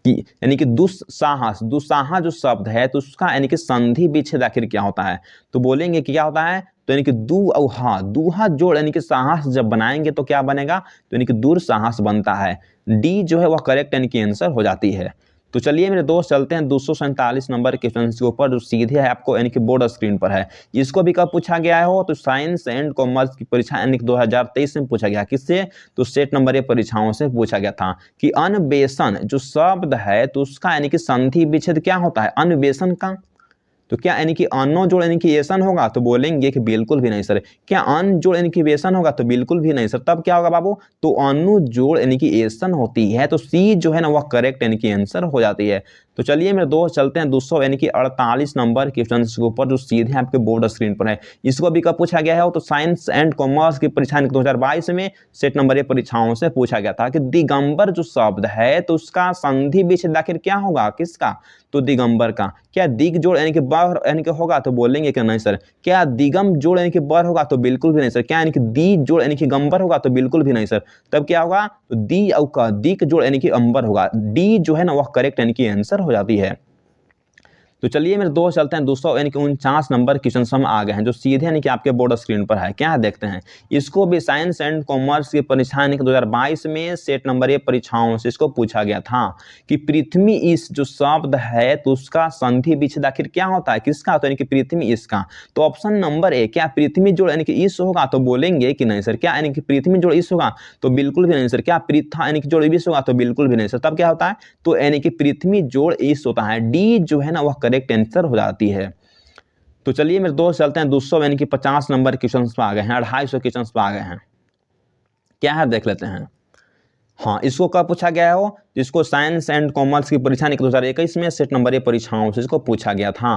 यानी कि दुस्साहस, दुस्साहस जो शब्द है तो उसका यानी कि संधि विच्छेद आखिर क्या होता है। तो बोलेंगे कि क्या होता है, तो यानी कि दू और हा, दूहा जोड़ यानी कि साहस जब बनाएंगे तो क्या बनेगा, तो यानी कि दुस्साहस बनता है। डी जो है वह करेक्ट यानी कि आंसर हो जाती है। तो चलिए मेरे दोस्त चलते हैं 247 नंबर क्वेश्चन के ऊपर जो सीधे है आपको यानी कि बोर्ड स्क्रीन पर है। इसको भी कब पूछा गया हो, तो साइंस एंड कॉमर्स की परीक्षा यानी कि 2023 में पूछा गया। किससे, तो सेट नंबर परीक्षाओं से पूछा गया था कि अन्वेषण जो शब्द है तो उसका यानी कि संधि विच्छेद क्या होता है अन्वेषण का। तो क्या यानी कि अनो जोड़ यानी कि एसन होगा, तो बोलेंगे कि बिल्कुल भी नहीं सर। क्या अन जोड़ यानी कि वेसन होगा, तो बिल्कुल भी नहीं सर। तब क्या होगा बाबू, तो अनु जोड़ यानी कि एसन होती है। तो सी जो है ना वह करेक्ट यानी कि आंसर हो जाती है। तो चलिए मेरे दोस्त चलते हैं 200 यानी कि 48 नंबर क्वेश्चन के ऊपर जो सीधे आपके बोर्ड स्क्रीन पर है। इसको भी कब पूछा गया है, तो साइंस एंड कॉमर्स की परीक्षा 2022 में सेट नंबर परीक्षाओं से पूछा गया था कि दिगंबर जो शब्द है तो उसका संधि विच्छेद आखिर क्या होगा, किसका, तो दिगंबर का। क्या दिग जोड़ यानी कि बर यानी कि होगा, तो बोलेंगे कि नहीं सर। क्या दिगम जोड़ यानी कि बर होगा, तो बिल्कुल भी नहीं सर। क्या यानी कि दी जोड़ यानी कि गंबर होगा, तो बिल्कुल भी नहीं सर। तब क्या होगा, तो दी और का दिक जोड़ यानी कि अंबर होगा। डी जो है ना वह करेक्ट यानी कि आंसर हो जाती है। तो चलिए मेरे दोस्त चलते हैं 200 यानी कि 49 नंबर क्वेश्चन हम आ गए हैं जो सीधे यानी कि आपके बोर्ड स्क्रीन पर है। क्या देखते हैं, इसको भी साइंस एंड कॉमर्स की परीक्षा यानी कि 2022 में सेट नंबर परीक्षाओं से इसको पूछा गया था कि पृथ्वी इस जो शब्द है तो उसका संधि विच्छेद आखिर क्या होता है, किसका, तो यानी कि पृथ्वी इसका। तो ऑप्शन नंबर ए, क्या पृथ्वी जोड़ यानी कि इस होगा, तो बोलेंगे कि नहीं सर। क्या यानी कि पृथ्वी जोड़ इस होगा, तो बिल्कुल भी नहीं सर। क्या पृथा यानी कि जोड़ इस होगा, तो बिल्कुल भी नहीं सर। तब क्या होता है, तो यानी कि पृथ्वी जोड़ इस होता है। डी जो है ना वह करेक्ट आंसर हो जाती है। तो चलिए मेरे दोस्त चलते हैं 200 यानी कि 50 नंबर क्वेश्चन पर आ गए हैं, 250 क्वेश्चन पर आ गए हैं। क्या है देख लेते हैं। हाँ, इसको कब पूछा गया हो, जिसको साइंस एंड कॉमर्स की परीक्षा 2021 में सेट नंबर परीक्षाओं से इसको पूछा गया था।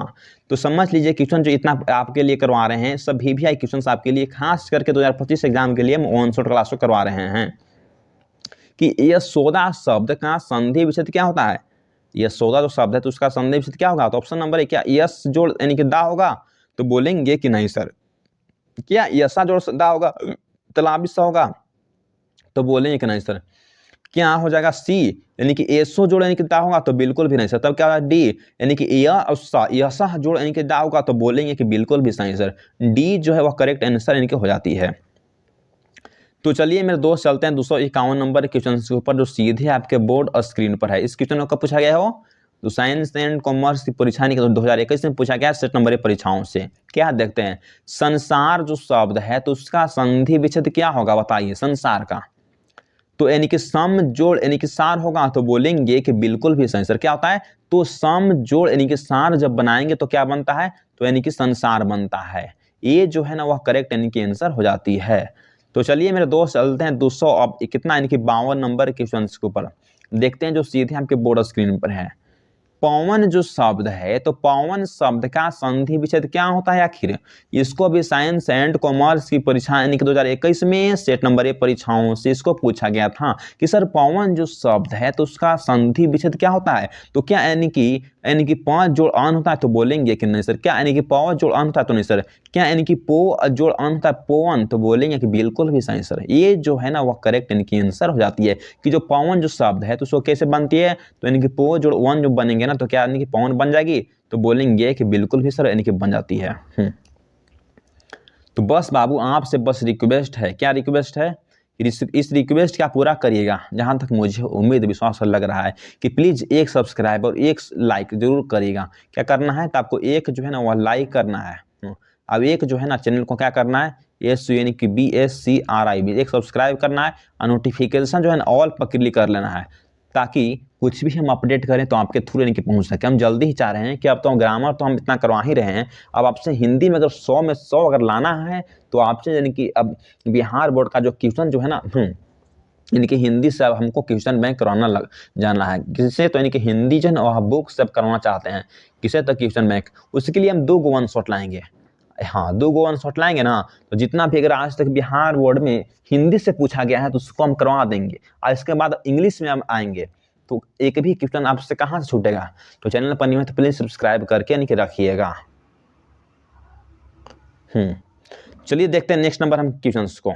तो समझ लीजिए क्वेश्चन जो इतना आपके लिए करवा रहे हैं सब VVI क्वेश्चन आपके लिए खास करके 2025 एग्जाम के लिए हम ऑन शॉट क्लास करवा रहे हैं कि यशोदा शब्द का संधि विच्छेद क्या होता है। यशोदा जो शब्द है तो उसका संधि विच्छेद क्या होगा, तो ऑप्शन नंबर है, क्या यश जोड़ यानी कि दा होगा, तो बोलेंगे कि नहीं सर। क्या यशा जोड़ दा होगा, तलाबिस होगा, तो बोलेंगे कि नहीं सर। क्या हो जाएगा सी यानी कि एसो जोड़ यानी कि दा होगा, तो बिल्कुल भी नहीं सर। तब क्या होगा डी यानी कि यशा जोड़ यानी कि दा होगा, तो बोलेंगे कि बिल्कुल भी सही सर। डी जो है वह करेक्ट आंसर यानी कि हो जाती है। तो चलिए मेरे दोस्त चलते हैं 251 नंबर क्वेश्चन के ऊपर जो सीधे आपके बोर्ड स्क्रीन पर है। इस क्वेश्चन को पूछा गया हो तो साइंस एंड कॉमर्स की परीक्षा 2021 में पूछा गया सेट नंबर परीक्षाओं से। क्या देखते हैं, संसार जो शब्द है तो उसका संधि विच्छेद क्या होगा, बताइए संसार का। तो यानी कि सम जोड़ यानी कि सार होगा, तो बोलेंगे कि बिल्कुल भी सही सर। क्या होता है, तो सम जोड़ यानी कि सार जब बनाएंगे तो क्या बनता है, तो यानी कि संसार बनता है। ये जो है ना वह करेक्ट यानी कि आंसर हो जाती है। तो चलिए मेरे दोस्त चलते हैं 200 अब कितना यानी कि 52 नंबर क्वेश्चन के ऊपर देखते हैं जो सीधे आपके बोर्ड स्क्रीन पर है। पवन जो शब्द है, तो पवन शब्द का संधि विच्छेद क्या होता है आखिर? इसको भी साइंस एंड कॉमर्स की परीक्षा यानी कि 2021 में सेट नंबर 1 परीक्षाओं से इसको पूछा गया था कि सर पवन जो शब्द है तो उसका संधि विच्छेद क्या होता है? तो क्या यानी कि 5 जोड़ अन होता है तो बोलेंगे कि नहीं सर। क्या यानी कि पव जोड़ अन होता है तो नहीं सर। क्या यानी कि पो जोड़ अन होता है पवन, तो बोलेंगे कि बिल्कुल भी सही सर। ये जो है ना वह करेक्ट यानी कि आंसर हो जाती है कि जो पवन जो शब्द है तो उसको कैसे बनती है, तो यानी कि पो जोड़ वन जो बनेंगे ना तो क्या यानी कि पवन बन जाएगी, तो बोलेंगे कि बिल्कुल भी सर यानी कि बन जाती है। तो बस बाबू आपसे बस रिक्वेस्ट है, क्या रिक्वेस्ट है, इस रिक्वेस्ट क्या पूरा करिएगा। जहां तक मुझे उम्मीद विश्वास लग रहा है कि प्लीज़ एक सब्सक्राइब और एक लाइक जरूर करिएगा। क्या करना है, तो आपको एक जो है ना वह लाइक करना है। अब एक जो है ना चैनल को क्या करना है, SU यानी कि BSCRIB एक सब्सक्राइब करना है और नोटिफिकेशन जो है ना ऑल पर क्लिक कर लेना है, ताकि कुछ भी हम अपडेट करें तो आपके थ्रू यानी कि पहुंच सके। हम जल्दी ही चाह रहे हैं कि अब तो ग्रामर तो हम इतना करवा ही रहे हैं, अब आपसे हिंदी में अगर 100 में 100 अगर लाना है तो आपसे यानी कि अब बिहार बोर्ड का जो क्वेश्चन जो है ना यानी कि हिंदी से अब हमको क्वेश्चन बैंक करवाना लग जाना है किससे, तो यानी कि हिंदी जो है ना वह बुक से करवाना चाहते हैं किसे, तो क्वेश्चन बैंक। उसके लिए हम 2 गो वन शॉट लाएंगे। हाँ 2 गो वन शॉट लाएंगे ना, तो जितना भी अगर आज तक बिहार बोर्ड में हिंदी से पूछा गया है तो उसको हम करवा देंगे। और इसके बाद इंग्लिश में हम आएंगे तो एक भी क्वेश्चन आपसे कहाँ से छूटेगा। तो चैनल पर नियमित प्लीज सब्सक्राइब करके यानी कि रखिएगा। चलिए देखते हैं नेक्स्ट नंबर हम क्वेश्चंस को।